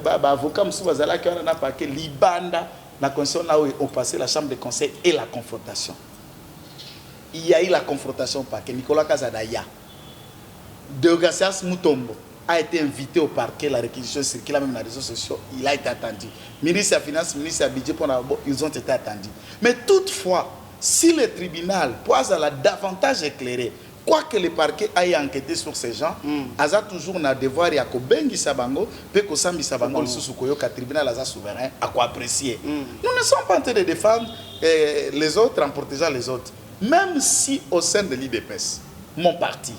Ba avocat mususu bazala ki wana na paquet libanda. La constitution là où on passait la chambre de conseil et la confrontation. Il y a eu la confrontation parce que Nicolas Kazadaya, Deogracias Mutombo, a été invité au parquet, la réquisition circule même dans les réseaux sociaux, il a été attendu. Ministre de la Finance, ministre de la Budget, ils ont été attendus. Mais toutefois, si le tribunal poise à la davantage éclairé, quoi que le parquet aille enquêter sur ces gens, Aza toujours un devoir à Kobengi Sabango, Peko Sambi Sabango, le Susukoyo, qu'à tribunal Aza souverain, à quoi apprécier. Nous ne sommes pas en train de défendre les autres en protégeant les autres. Même si au sein de l'IDPS, mon parti,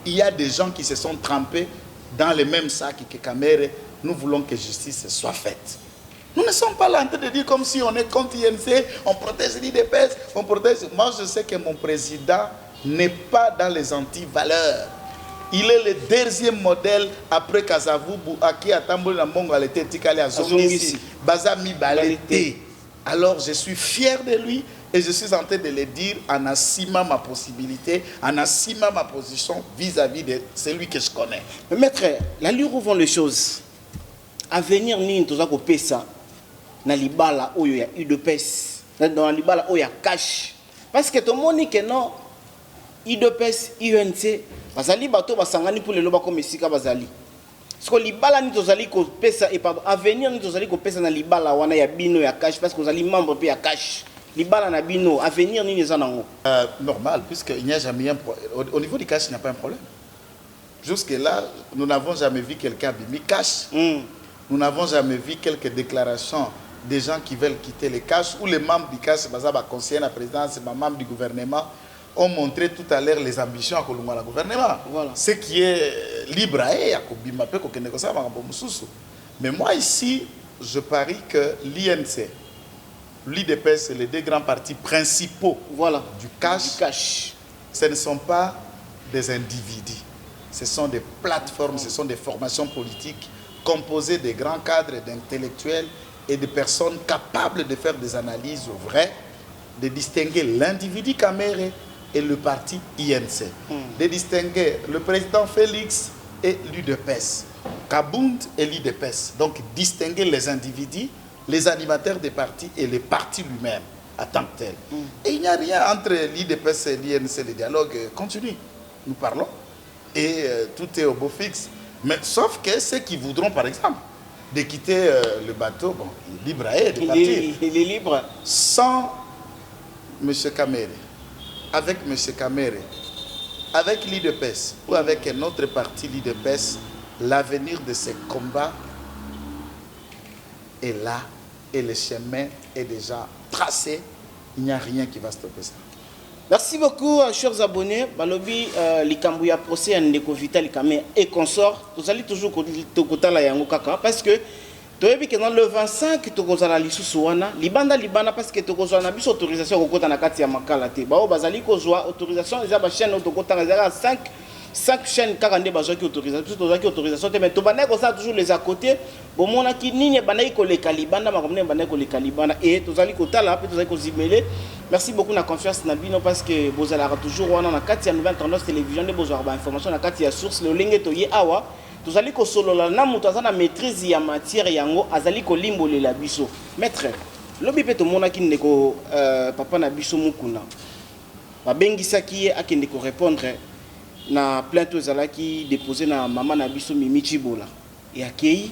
il y a des gens qui se sont trempés dans les mêmes sacs que Kamere, nous voulons que justice soit faite. Nous ne sommes pas là en train de dire comme si on est contre INC, on protège l'IDPS, on protège. Moi, je sais que mon président n'est pas dans les anti-valeurs. Il est le deuxième modèle après Kazavubu, Aki Atamboli Namongo, elle était Tikali à Zongisi, Bazami Balete. Alors je suis fier de lui et je suis en train de le dire en assumant ma possibilité, en assumant ma position vis-à-vis de celui que je connais. Mais maître, la lure où vont les choses. À venir, nous avons fait ça. Dans les balles où il y a eu de pèse, dans les balles où il y a cash. Parce que tout le monde dit que non. IDPS, UNC, bazali bato basangani pour le loba comme Sika bazali. Parce que libala ni tozali ko pesa et pas avenir ni tozali ko pesa na libala wana ya bino ya cash parce que tozali membre pe ya cash. Libala na bino avenir ni nezanango. Normal puisque il n'y a jamais un problème. Au niveau du cash, il n'y a pas un problème. Jusque là, nous n'avons jamais vu quelqu'un bimi cash. Nous n'avons jamais vu quelques déclarations des gens qui veulent quitter le cash ou les membres du cash, bazaba conseiller la présidence, les membres du gouvernement. ont montré tout à l'heure les ambitions à Kolunga la gouvernement. Voilà. Ce qui est libre à mais moi ici, je parie que l'INC, l'IDPS, c'est les deux grands partis principaux du cash. Ce ne sont pas des individus. Ce sont des plateformes, ce sont des formations politiques composées de grands cadres, d'intellectuels et de personnes capables de faire des analyses vraies, de distinguer l'individu Kamere et le parti INC, de distinguer le président Félix et l'UDPS, Kabound et l'IDPS. Donc distinguer les individus, les animateurs des partis et les partis lui-même en tant que tel. Et il n'y a rien entre l'IDPS et l'INC, le dialogue continue. Nous parlons et tout est au beau fixe. Mais sauf que ceux qui voudront, par exemple, de quitter le bateau, bon, il est libre à eux de partir. Il est libre. Sans M. Kamere, avec M. Kamere, avec l'IDPS ou avec un autre parti, l'IDPS, l'avenir de ces combats est là et le chemin est déjà tracé. Il n'y a rien qui va stopper ça. Merci beaucoup, chers abonnés. Balobi, Likambouya procès Ndeko Vital Kamere et consort. Vous allez toujours côté la yango kaka parce que que dans le 25 tokozala lisusu wana libanda parce que tokozala biso autorisation kokota na kati ya makala te bao bazali kozwa autorisation eza ba chaîne tokota na 5 chaînes kaka nde bazwa ki autorisation biso tozwa ki autorisation te mais to bana ko ça toujours les à côté bon mona ki nini bana ko le kalibanda makomne bana ko le kalibanda et tozali kotala pe tozali kozimele. Merci beaucoup na confiance na bino parce que bozala toujours wana na kati ya nouvelle tendance télévision de bozwa ba information na kati ya source le lenge to ye awa. Tozali ko solola na mutu azana maîtrise ya matière yango azali ko limbolela biso maître lobi pe to mona ki ndeko papa na biso mukuna ba bengisaki ye akende ko répondre na plainte ozalaki déposer na mama na biso Mimi Chibola et akei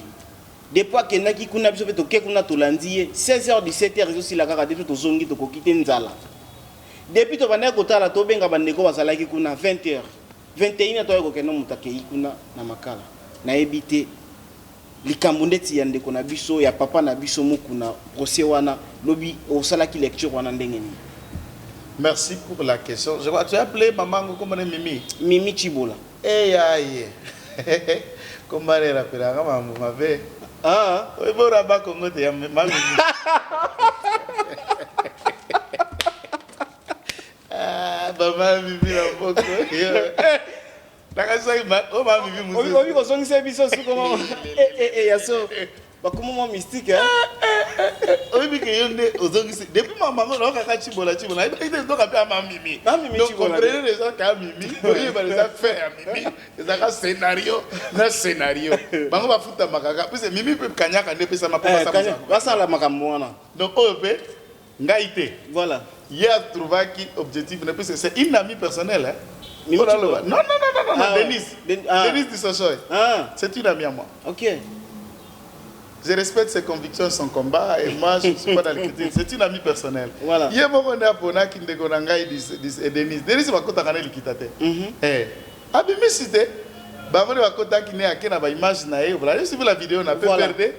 depuis que naki kuna biso pe to ke kuna to landi 16h 17h aussi la kaka depuis to zongi to kokite nzala depuis to bana ko tala to benga bandeko bazalaki kuna 20h 21h to ko keno mutakei kuna na makala na ebité likambo ndeti ya ndeko na biso ya papa na biso mukuna procès wana lobi osalaki lecture wana ndengeni. Merci pour la question. Je crois que tu as appelé maman comment est Mimi? Mimi Chibola. Eh aïe. Comment elle rappelle maman m'avait. Ah, oui bon rabat Congo te maman Mimi. Ah, maman Mimi la boko. Oui, on s'en sert biso comment yaso bakumo mystique hein. Oui que yonde ozongisi depuis maman on kaka Chibola il donc appeler maman Mimi. Donc comprenez les gens ka Mimi, oui ba les affaires Mimi, les aka scénario. Bango ba futa makaka parce que Mimi peut kanyaka nde pesa mapapa ça. Va ça la makambo wana. Donc ope ngaité. Voilà. Hier trouva qui objectif c'est une amie personnelle hein. Non, Denise Dissochoy. C'est une amie à moi. Ok. Je respecte ses convictions, son combat, et moi je ne suis pas dans le critique. C'est une amie personnelle. Voilà. Hier, on est à Pona qui est et Denise. Denise va côté à l'équitate. Ah, mais cité. Bavone va côté qui est à Kena, va image naïe. Voilà, j'ai suivi la vidéo, on a peu perdu.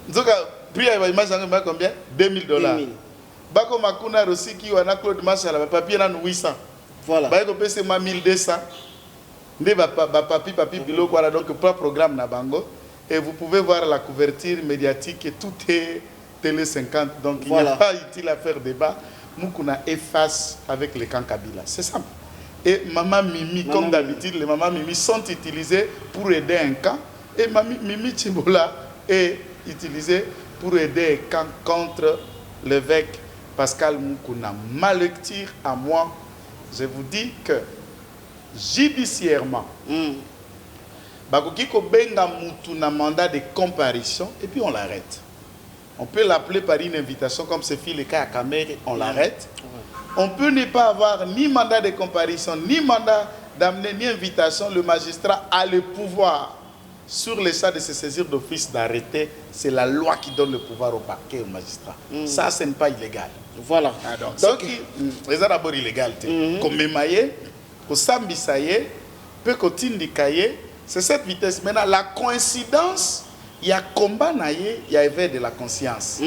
Donc, prix à l'image, on a combien? $2000. Bako Makuna aussi qui a un Claude Marshall, le papier là, 800. Voilà. Bah, il y a 1200. Papi, bilo, voilà, donc, pas programme na bango. Et vous pouvez voir la couverture médiatique et tout est télé 50. Donc, il n'y a pas utile à faire débat. Moukouna efface avec les camps Kabila. C'est simple. Et Maman Mimi, comme d'habitude, les Maman Mimi sont utilisées pour aider un camp. Et Mimi Chibola est utilisée pour aider un camp contre l'évêque Pascal Moukouna. Ma lecture à moi, je vous dis que judiciairement, Bakoki ko benga mutu na mandat de comparution et puis on l'arrête. On peut l'appeler par une invitation comme ce fut le cas à Kamere, on l'arrête. On peut ne pas avoir ni mandat de comparution, ni mandat d'amener, ni invitation. Le magistrat a le pouvoir sur le cas de se saisir d'office d'arrêter. C'est la loi qui donne le pouvoir au parquet et au magistrat. Ça, ce n'est pas illégal. Voilà. Donc, c'est d'abord illégal. Comme Memaye, comme Sambisaye, peut continuer de c'est cette vitesse. Maintenant, la coïncidence, il y a combat, il y a éveil de la conscience.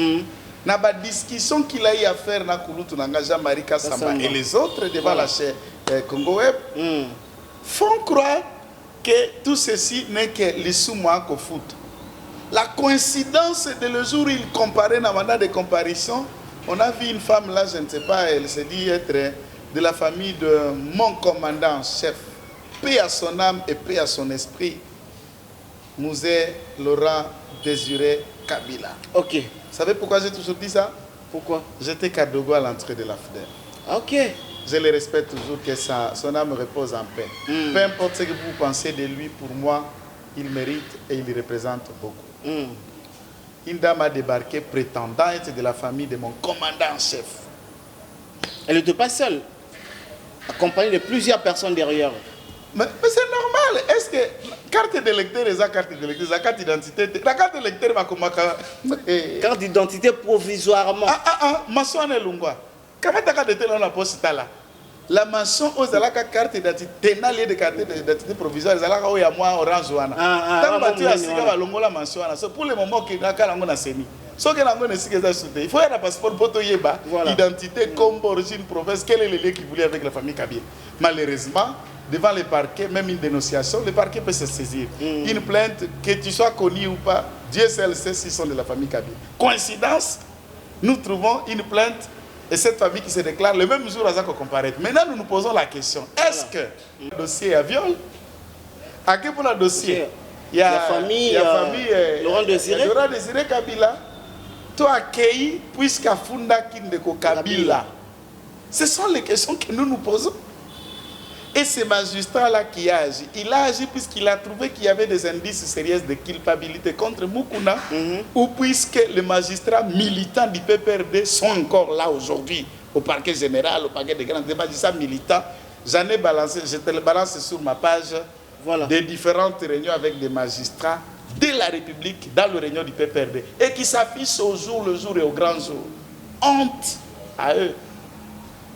na ba discussion qu'il a eu à faire na Kulutu Nanga Jean-Marie Kassamba et les autres devant la chaîne Congo Web font croire que tout ceci n'est que les sous-mois qu'au foot. La coïncidence de le jour où il comparait dans le mandat de comparution, on a vu une femme là, je ne sais pas, elle se dit être de la famille de mon commandant en chef. Paix à son âme et paix à son esprit. Mouzé Laurent Désiré Kabila. Ok. Vous savez pourquoi j'ai toujours dit ça? Pourquoi? J'étais Kadogo à l'entrée de la FDR. Ok. Je le respecte toujours, que son âme repose en paix. Peu importe ce que vous pensez de lui, pour moi, il mérite et il représente beaucoup. Une dame a débarqué prétendant être de la famille de mon commandant en chef. Elle n'était pas seule, accompagnée de plusieurs personnes derrière. Mais c'est normal. Est-ce que carte d'électeur et la carte d'électeur, la carte d'identité, la carte d'électeur va comme carte d'identité provisoirement. Maçon et Lungwa. Comment ta carte d'identité on la poste là? La maçon aux alaka carte d'identité, tenale de carte d'identité provisoire, les alaka oya moi orange wana. Tant que tu as signé la longola maçon wana, c'est pour le moment que na kala ngona seni. So que na ngona sigeza souté. Il faut un passeport poto yeba, identité comme origine province, quel est le lien qui voulait avec la famille Kabila. Malheureusement, devant le parquet, même une dénonciation, le parquet peut se saisir. Une plainte, que tu sois connu ou pas, Dieu seul sait s'ils sont de la famille Kabila. Coïncidence, nous trouvons une plainte et cette famille qui se déclare le même jour à Zako comparaître. Maintenant, nous nous posons la question, est-ce que le dossier est à viol? À quel point le dossier? Il y a la famille, Laurent Désiré Kabila. Toi, accueilli, puisqu'à Funda Kindeko Kabila. Ce sont les questions que nous nous posons. Et ce magistrat-là qui a agi, il a agi puisqu'il a trouvé qu'il y avait des indices sérieux de culpabilité contre Mukuna, ou puisque les magistrats militants du PPRD sont encore là aujourd'hui, au parquet général, au parquet des grands magistrats militants. J'en ai balancé, je te le balance sur ma page, des différentes réunions avec des magistrats de la République dans le réunion du PPRD, et qui s'affichent au jour le jour et au grand jour. Honte à eux.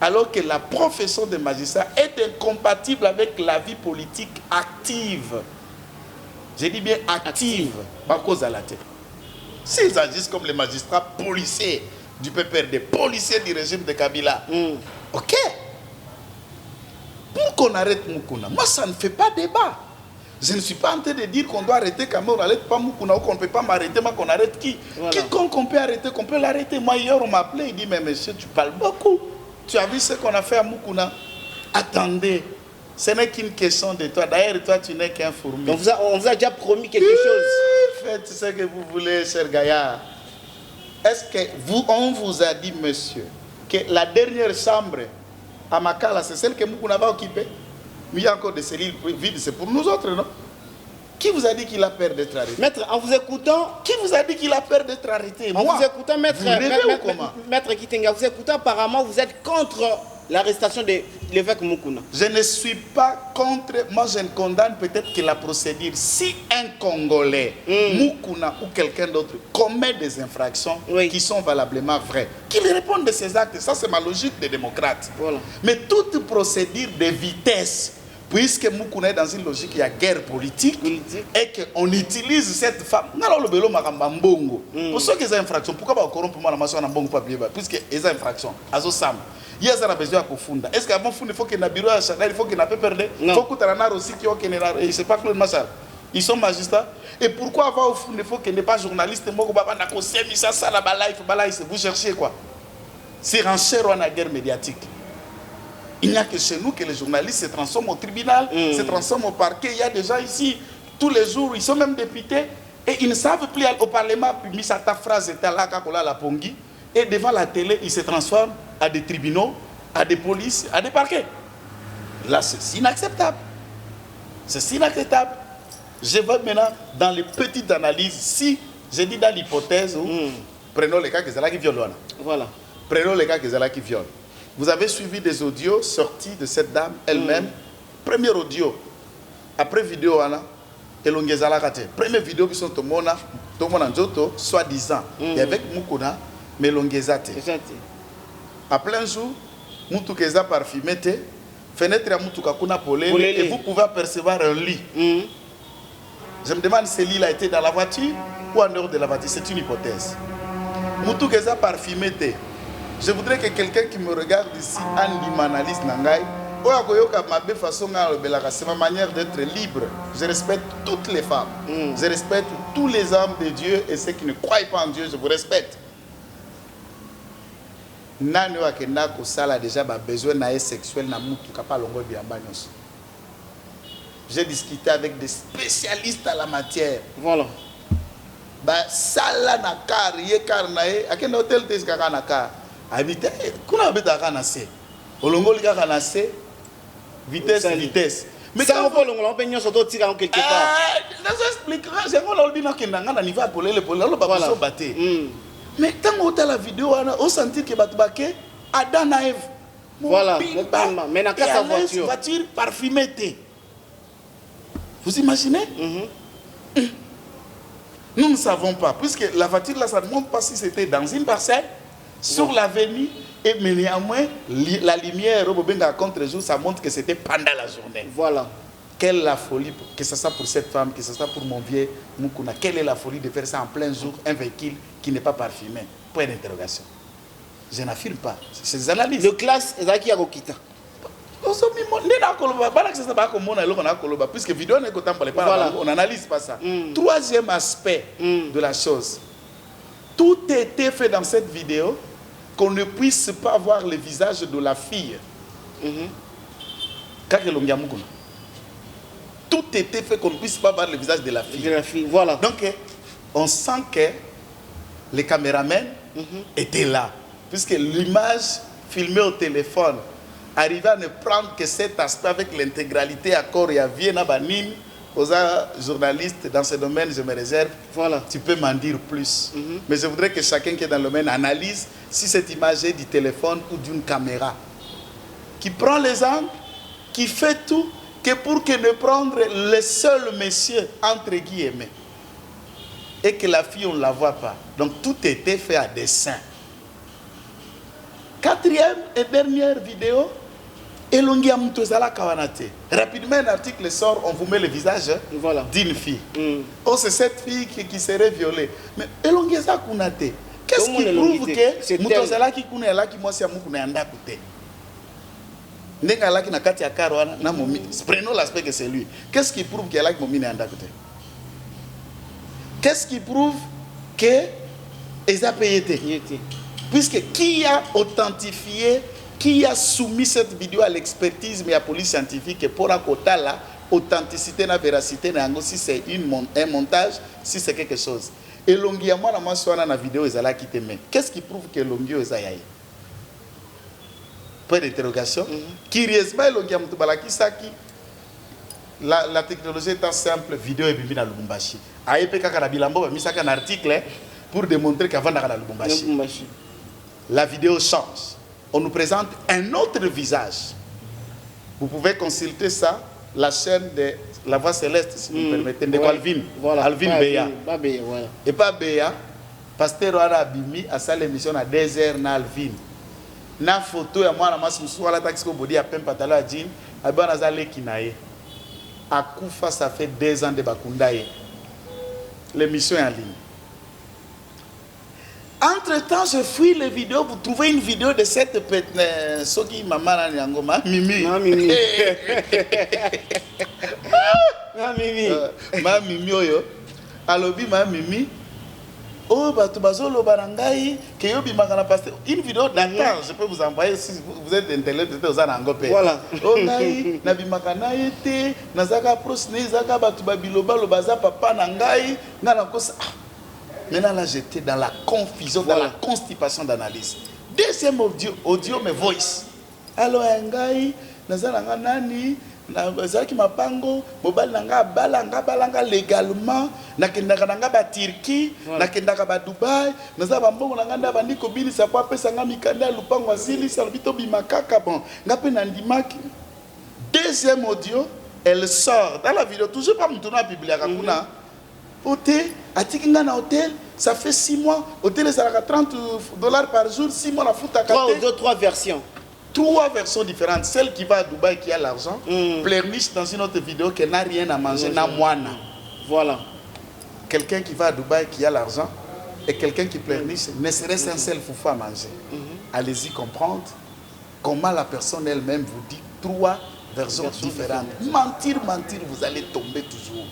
Alors que la profession de magistrat est incompatible avec la vie politique active. Je dis bien active, pas cause à la tête. S'ils agissent comme les magistrats policiers du PPRD, policiers du régime de Kabila, ok. Pour qu'on arrête Mukuna, moi ça ne fait pas débat. Je ne suis pas en train de dire qu'on doit arrêter Kamel, on n'arrête pas Mukuna ou qu'on ne peut pas m'arrêter, mais qu'on arrête qui? Quiconque on peut arrêter, qu'on peut l'arrêter. Moi hier on m'a appelé, il dit mais monsieur tu parles beaucoup. Tu as vu ce qu'on a fait à Mukuna? Attendez, ce n'est qu'une question de toi. D'ailleurs, toi, tu n'es qu'un fourmi. Donc, on vous a déjà promis quelque chose. Faites ce que vous voulez, cher Gaillard. Est-ce que on vous a dit, monsieur, que la dernière chambre à Makala, c'est celle que Mukuna va occuper? Mais il y a encore des cellules vides, c'est pour nous autres, non? Qui vous a dit qu'il a peur d'être arrêté? Maître, en vous écoutant... Qui vous a dit qu'il a peur d'être arrêté? En vous écoutant, Maître Kitenga, vous écoutant, apparemment, vous êtes contre l'arrestation de l'évêque Mukuna. Je ne suis pas contre, moi je ne condamne peut-être que la procédure. Si un Congolais, Mukuna ou quelqu'un d'autre, commet des infractions qui sont valablement vraies, qu'il réponde de ces actes. Ça, c'est ma logique de démocrate. Mais toute procédure de vitesse, puisque Mukuna est dans une logique, il y a guerre politique, et qu'on utilise cette femme. Pour ceux qui ont infraction, pourquoi pas corrompre moi la maçon en bon papier? Puisque ils ont infraction. Azo Sam. Il y a besoin de fonder. Est-ce qu'avant il faut qu'il y ait un bureau à Chanel, il faut qu'il n'y ait pas perdu? Il faut qu'il y ait un aussi qui est c'est pas Claude Machal. Ils sont magistrats. Et pourquoi avant au fond, il faut qu'il n'y ait pas journaliste? Vous cherchez quoi? C'est enchère en guerre médiatique. Il n'y a que chez nous que les journalistes se transforment au tribunal, se transforment au parquet. Il y a des gens ici, tous les jours, ils sont même députés, et ils ne savent plus aller au Parlement, puis mis ta phrase est là, la pongi, et devant la télé, ils se transforment à des tribunaux, à des polices, à des parquets. Là, c'est inacceptable. C'est inacceptable. Je vais maintenant dans les petites analyses. Si, je dis dans l'hypothèse où, prenons les cas qui violent. Voilà. Prenons les cas qui violent. Vous avez suivi des audios sortis de cette dame elle-même. Premier audio, après vidéo, première vidéo qui sont au Mona, soi-disant, et avec Mukuna, mais l'ongezate. À plein jour, Moutoukeza parfumé, fenêtre à Moutoukakuna polé, et vous pouvez apercevoir un lit. Je me demande si ce lit a été dans la voiture ou en dehors de la voiture. C'est une hypothèse. Moutou que ça parfumé. Je voudrais que quelqu'un qui me regarde ici, un analyste Nangai, c'est ma manière d'être libre. Je respecte toutes les femmes. Je respecte tous les hommes de Dieu et ceux qui ne croient pas en Dieu, je vous respecte. Nani wakenda ko sala déjà ba besoin na sexuel na mutu kapa longo biamba nyonso. J'ai discuté avec des spécialistes à la matière. Voilà. Ba sala na car ye car na e akenda hotel tes kaka na car. Habite kuna habita kana se. Olongo lika kana se vitesse. Mais quand on peut l'on peut nyonso to tira en quelque part. Ça expliquera, j'ai mon olbina kenda ngana niveau pour le ba so baté. Mais quand on a la vidéo, on sentit que Batbake, Adam et Ève. Voilà, mais dans la voiture parfumée. Vous imaginez? Nous ne savons pas, puisque la voiture là, ça ne montre pas si c'était dans une parcelle, sur l'avenue, et mais néanmoins, la lumière au contre-jour, ça montre que c'était pendant la journée. Voilà. Quelle est la folie, que ce soit pour cette femme, que ce soit pour mon vieux Moukouna, quelle est la folie de faire ça en plein jour, un véhicule qui n'est pas parfumé? Point d'interrogation. Je n'affirme pas. C'est des analyses. De classe, Ezaki Arokita. Puisque vidéo n'est pas, on n'analyse pas ça. Troisième aspect de la chose. Tout a été fait dans cette vidéo qu'on ne puisse pas voir le visage de la fille. Tout était fait qu'on ne puisse pas voir le visage de la fille. Voilà. Donc, on sent que les caméramans étaient là. Puisque l'image filmée au téléphone arrivait à ne prendre que cet aspect avec l'intégralité à corps et à Vienne, Banine, aux journalistes dans ce domaine, je me réserve. Voilà. Tu peux m'en dire plus. Mais je voudrais que chacun qui est dans le domaine analyse si cette image est du téléphone ou d'une caméra. Qui prend les angles, qui fait tout, que pour que ne prendre le seul monsieur, entre guillemets, et que la fille, on ne la voit pas. Donc tout était fait à dessein. Quatrième et dernière vidéo, Elongia Mutozala Kawanate. Rapidement, un article sort, on vous met le visage d'une fille. Oh, c'est cette fille qui serait violée. Mais Elongia Zakunate, qu'est-ce qui prouve que Mutozala qui connaît là, qui moi c'est Moukouna Yanda Koute? Prenons l'aspect que c'est lui. Qu'est-ce qui prouve qu'elle a Moumi Yanda Koute? Qu'est-ce qui prouve qu'ils ont payé? Puisque qui a authentifié, qui a soumis cette vidéo à l'expertise mais à la police scientifique pour la quota là, authenticité, la véracité, si c'est un montage, si c'est quelque chose. Et l'ongia moi dans la vidéo ils allaient quitter. Qu'est-ce qui prouve que l'ongia est aïe? Point d'interrogation. Curieusement l'ongia mtubalaki saki. La technologie est simple, vidéo est bibi dans Lubumbashi. Aïe kaka na bilambo mis un article pour démontrer qu'avant dans Lubumbashi. La vidéo change. On nous présente un autre visage. Vous pouvez consulter ça, la chaîne de La Voix Céleste, si vous me permettez, de Alvin. Voilà. Alvin Beya. Voilà. Et pas Beya, Pasteur Abimi a sa l'émission à 2h na Alvin. Na photo ya moi na masusu ala taxi ko body a pem patala a jean, a bana za lekinaye. A Koufa ça fait 2 ans de Bakundaye. L'émission est en ligne. Entre-temps, je fouille les vidéos pour trouver une vidéo de cette petite Soki Maman Nyangoma, Mimi. Mimi. Mimi. Ma Mimi oyo. Alobi ma Mimi. Oh batubazolo barangai que yobi makana pasteur. Une vidéo d'attente, je peux vous envoyer si vous êtes internet vous en angopé. Voilà. Oh ngai na bimakana yete nazaka prosne zaka batubabiloba lo baza papa nangai ngana kosa. Maintenant, là, j'étais dans la confusion, dans la constipation d'analyse. Deuxième audio, mais voice. Alors, Ngai, Nazalanga Nani, Nazaki Mapango, Mobile Nanga, Balanga légalement, Nakendaka ba Turquie, Nakendaka ba Dubaï, Nazabambo Nanga Bandi Kobili, Sapa Pesanga Mikanda, Lupango Asili, Salvito Bimakaka, bon, Ngape Nandimaki. Deuxième audio, elle sort dans la vidéo, toujours pas Moutouna Biblia Kakuna. Hôtel, à Tikingana Hôtel, ça fait 6 mois. Hôtel, ça a $30 par jour, 6 mois la fout à 3 versions. 3 versions différentes. Celle qui va à Dubaï qui a l'argent, pleurniche dans une autre vidéo qui n'a rien à manger, n'a moine. Voilà. Quelqu'un qui va à Dubaï qui a l'argent, et quelqu'un qui pleurniche, ne serait-ce un seul foufou à manger. Allez-y comprendre comment la personne elle-même vous dit 3 versions différentes. Mentir, vous allez tomber toujours.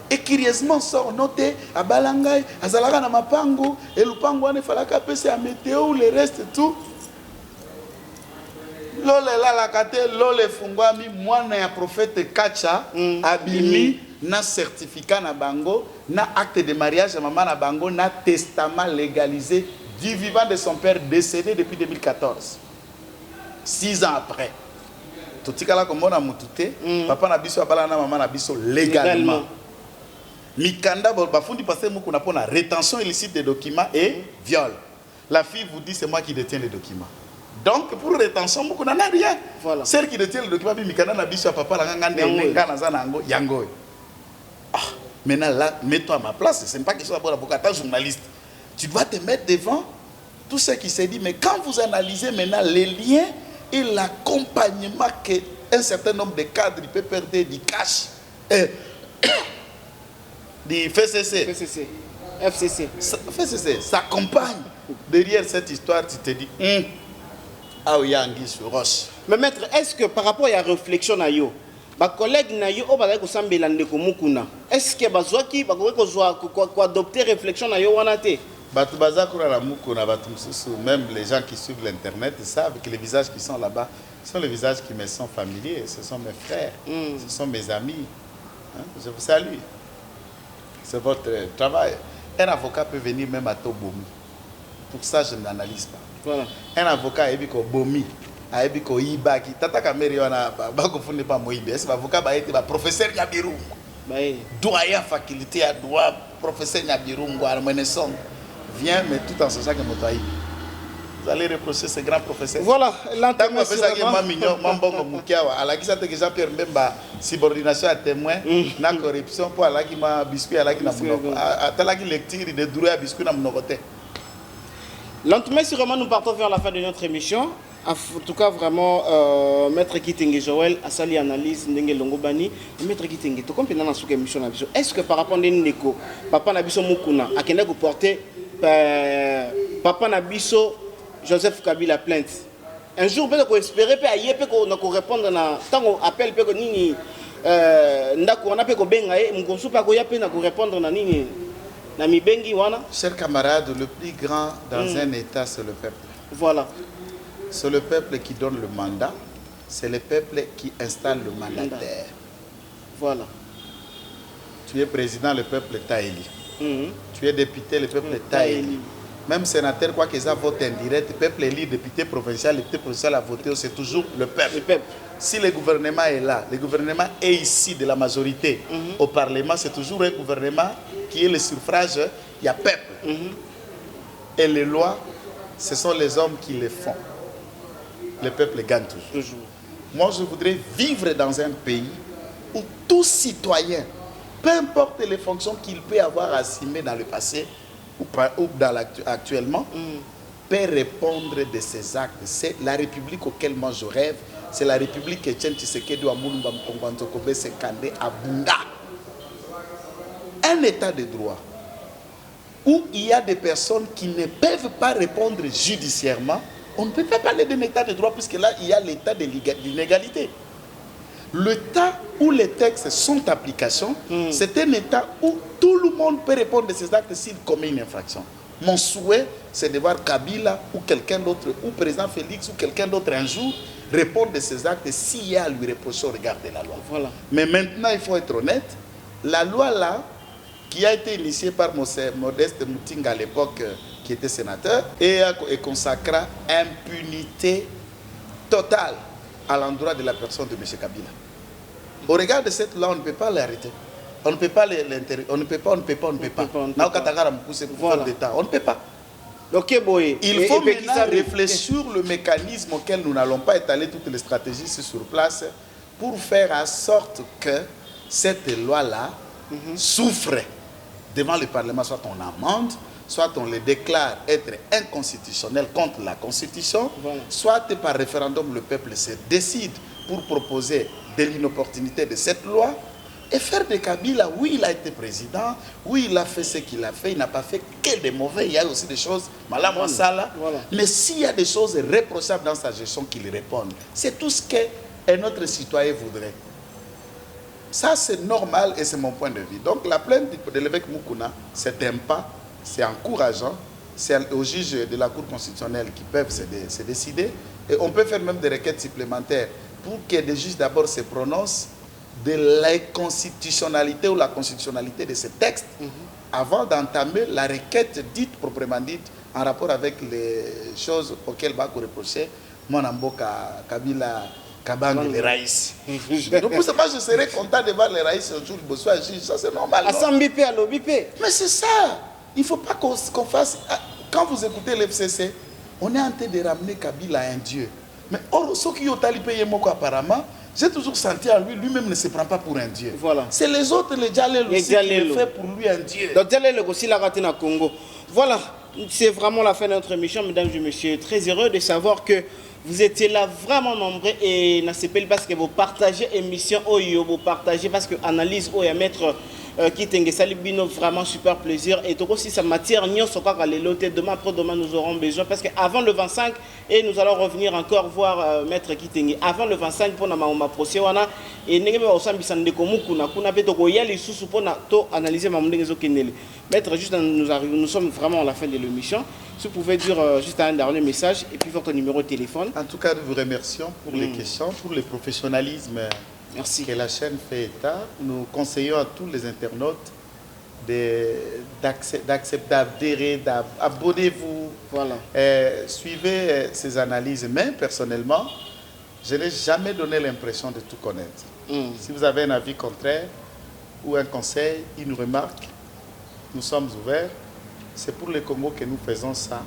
Et curieusement, sort noté à Balangay, à Zalaga na Mapango, et le Pango ne fallait qu'à passer à météo, le reste tout. Lole la kate, lole fungwami, moi na prophète Kacha, abimi, na certificat na bango, na acte de mariage à maman na bango, na testament légalisé du vivant de son père décédé depuis 2014. 6 ans après. Tout ce là comme on a moutouté, papa na biso abala na maman na biso légalement. Mikanda bafundi passé moko na pona rétention illicite des documents et viol. La fille vous dit c'est moi qui détiens les documents. Donc pour rétention moko na rien. Voilà. Celle qui détient les documents bi mikanda na biso papa la ngande ngana zanango yango. Ah, maintenant là mets-toi à ma place, c'est pas question d'avoir avocat journaliste. Tu dois te mettre devant tout ce qui s'est dit, mais quand vous analysez maintenant les liens et l'accompagnement qu'un certain nombre de cadres peut perdre du cash du FCC. S'accompagne derrière cette histoire, tu te dis, ah oui, Anguille sur roche. Mais maître, est-ce que par rapport à la réflexion, ma collègue na yo obala ko sambela ndeko mukuna, est-ce que bazwaki ko adopter réflexion na yo wana te? Batu bazakura la mukuna batu msusu, même les gens qui suivent l'internet savent que les visages qui sont là-bas sont les visages qui me sont familiers, ce sont mes frères, ce sont mes amis. Hein? Je vous salue. C'est votre travail. Un avocat peut venir même à Tobomi. Pour ça, je n'analyse pas. Voilà. Un avocat a dit que Bomi, a dit que Ibaki, Tata Kameri, on a pas Moïbe. C'est l'avocat qui a été professeur Nyabirum. Doyen faculté à droit, professeur Nyabirum, vient, mais tout en sachant que Motaï. Vous allez reprocher ce grand professeur. Voilà, l'entame subordination à témoin, na corruption pour aller qui m'a biscuit à la qui n'a pas lecture de droit à biscuit dans mon côté. Lentement, sûrement, nous partons vers la fin de notre émission. En tout cas, vraiment, Maître Kitenge Joël a sali analyse Ndenge Longobani. Maître Kitenge, tu comprends dans cette émission. Est-ce que par rapport à Ndeko, Papa Nabiso Mukuna, a quelqu'un porter Papa Nabiso Joseph Kabila plainte? Un jour, peut-être qu'on espérait qu'on répondre à tant qu'on appelle que nini ndako on appelle qu'on bengaye, on soupe à quoi répondre à nini na mi bengi wana. Chers camarades, le plus grand dans un État, c'est le peuple. Voilà. C'est le peuple qui donne le mandat, c'est le peuple qui installe le mandataire. Voilà. Tu es président, le peuple t'a élu. Tu es député, le peuple t'a élu. Même sénateur, quoi qu'ils aient voté indirect, le peuple élit, député provincial, le député provincial a voté, c'est toujours le peuple. Si le gouvernement est là, le gouvernement est ici de la majorité au Parlement, c'est toujours un gouvernement qui est le suffrage, il y a peuple. Et les lois, ce sont les hommes qui les font. Le peuple gagne toujours. Moi, je voudrais vivre dans un pays où tout citoyen, peu importe les fonctions qu'il peut avoir assumées dans le passé ou actuellement, peut répondre de ses actes. C'est la République auquel moi je rêve. C'est la République que Etienne Tshisekedi Amulumba Mkongwanzokobe Sekande Abunda. Un état de droit où il y a des personnes qui ne peuvent pas répondre judiciairement. On ne peut pas parler d'un état de droit puisque là, il y a l'état de l'inégalité. L'état où les textes sont application, c'est un état où tout le monde peut répondre de ses actes s'il commet une infraction. Mon souhait, c'est de voir Kabila ou quelqu'un d'autre, ou président Félix ou quelqu'un d'autre un jour, répondre de ses actes s'il y a à lui reprocher au regard de la loi. Voilà. Mais maintenant, il faut être honnête, la loi là, qui a été initiée par Modeste Moutinga à l'époque, qui était sénateur, et consacra impunité totale à l'endroit de la personne de M. Kabila. Au regard de cette loi, on ne peut pas l'arrêter. On ne peut pas l'interdire. On ne peut pas. On ne peut pas. Il faut maintenant réfléchir sur le mécanisme auquel nous n'allons pas étaler toutes les stratégies sur place pour faire en sorte que cette loi-là souffre devant le Parlement, soit on amende, soit on le déclare être inconstitutionnel contre la Constitution, soit par référendum le peuple se décide pour proposer de l'inopportunité de cette loi, Et faire de Kabila, oui, il a été président, oui, il a fait ce qu'il a fait, il n'a pas fait que des mauvais, il y a aussi des choses, voilà. Mais s'il y a des choses reprochables dans sa gestion, qu'il réponde. C'est tout ce qu'un autre citoyen voudrait. Ça, c'est normal et c'est mon point de vue. Donc, la plainte de l'évêque Moukouna, c'est un pas, c'est encourageant, c'est aux juges de la Cour constitutionnelle qui peuvent se décider. Et on peut faire même des requêtes supplémentaires pour que les juges d'abord se prononcent de l'inconstitutionnalité ou la constitutionnalité de ce texte avant d'entamer la requête dite, proprement dite, en rapport avec les choses auxquelles va reprocher Monamboka, Kabila, Kabang et les Raïs. Donc pour ça, je serais content de voir les Raïs un jour, ça c'est normal. Mais c'est ça. Il ne faut pas qu'on fasse... Quand vous écoutez l'FCC, on est en train de ramener Kabila à un dieu. Mais or, ceux qui ont talipé Yemoko apparemment, j'ai toujours senti en lui, lui-même ne se prend pas pour un dieu. Voilà. C'est les autres, les Djalel aussi, qui le fait pour lui un dieu. Donc Djalel aussi l'a raté dans le Congo. Voilà, c'est vraiment la fin de notre émission, mesdames et messieurs. Très heureux de savoir que vous étiez là vraiment nombreux et n'acceptez pas parce que vous partagez l'émission, vous partagez parce que analyse, à mettre qui t'engue salibino vraiment super plaisir et donc aussi ça matière nion sur quoi les loter demain après demain nous aurons besoin parce que avant le 25 et nous allons revenir encore voir maître qui t'engue avant le 25 pour na ma procès wana et n'enge ba osambisa ndeko mukuna kuna beto ko yali susu pour na to analyser ma ndenge zokenele maître juste nous sommes vraiment à la fin de l'émission. Si vous pouvez dire juste un dernier message et puis votre numéro de téléphone. En tout cas, nous vous remercions pour les questions, pour le professionnalisme. Merci. Que la chaîne fait état. Nous conseillons à tous les internautes d'accepter, d'adhérer, abonnez-vous. Voilà. Suivez ces analyses. Mais personnellement, je n'ai jamais donné l'impression de tout connaître. Si vous avez un avis contraire ou un conseil, une remarque, nous sommes ouverts. C'est pour le Congo que nous faisons ça.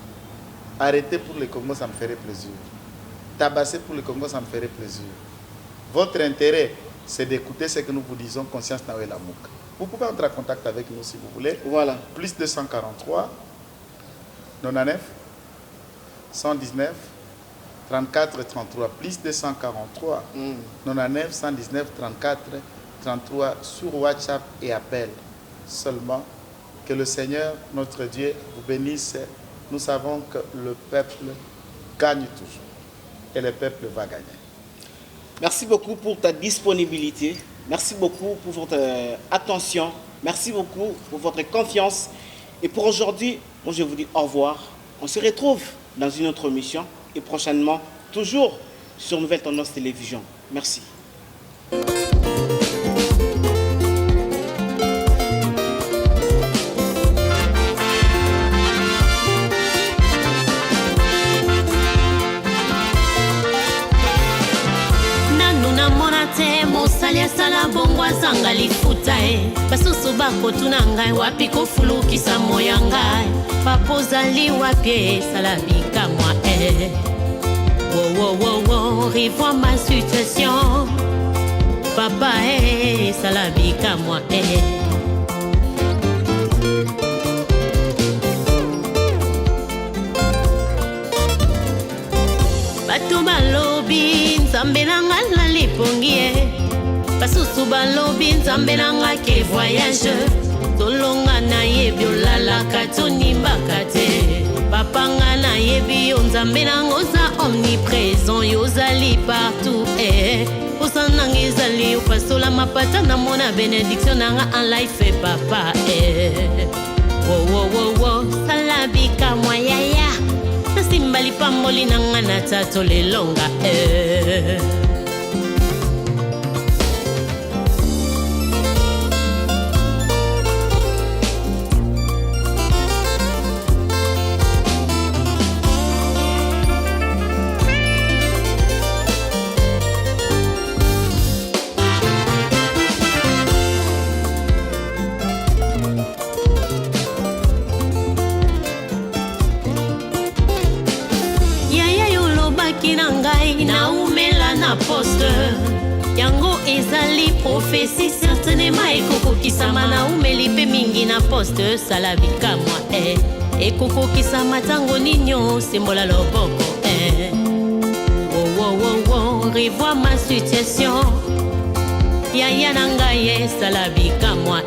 Arrêter pour le Congo, ça me ferait plaisir. Tabasser pour le Congo, ça me ferait plaisir. Votre intérêt, c'est d'écouter ce que nous vous disons, conscience Nawe Lamouk. Vous pouvez entrer en contact avec nous si vous voulez. Voilà. Plus 243 99 119 34 33. Plus 243 99 119 34 33 sur WhatsApp et appel seulement. Que le Seigneur, notre Dieu, vous bénisse. Nous savons que le peuple gagne toujours. Et le peuple va gagner. Merci beaucoup pour ta disponibilité. Merci beaucoup pour votre attention. Merci beaucoup pour votre confiance. Et pour aujourd'hui, moi je vous dis au revoir. On se retrouve dans une autre émission. Et prochainement, toujours sur Nouvelle Tendance Télévision. Merci. Sala bongo azanga lifuta basusu bakotuna ngai wapi kofulukisa moya ngai papozali wapi sala bikamwa revois ma situation papa sala bikamwa bato balobi nzambe nanga na lipongi basusu balobi nzambe nanga ke voyage tolonga na yebi olalaka tonimbaka te papanga na yebi yo nzambe nanga oza omniprésent yo ozali partout osananga ezali opasola mapata na mona bénédiction nanga en life papa sala bikamwa yaya nasimba lipamboli nanga na tato lelonga yango ezali prophétie certainement ekokokisama na umeli pe mingi na poste sala bikamwa ekokokisama tango ninyo sembola loboko revois ma situation yaya na ngai esala bikamwa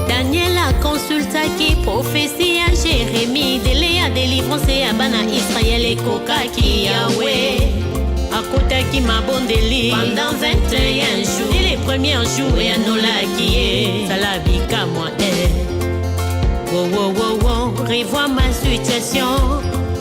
Daniela consultaki prophétie ya Jérémie délai ya délivrance ya bana Israël ekokaki Yahweh akotaki mabondeli pendant 21 jours dès les premiers jours yanolaki ye sala bikamwa Revois ma situation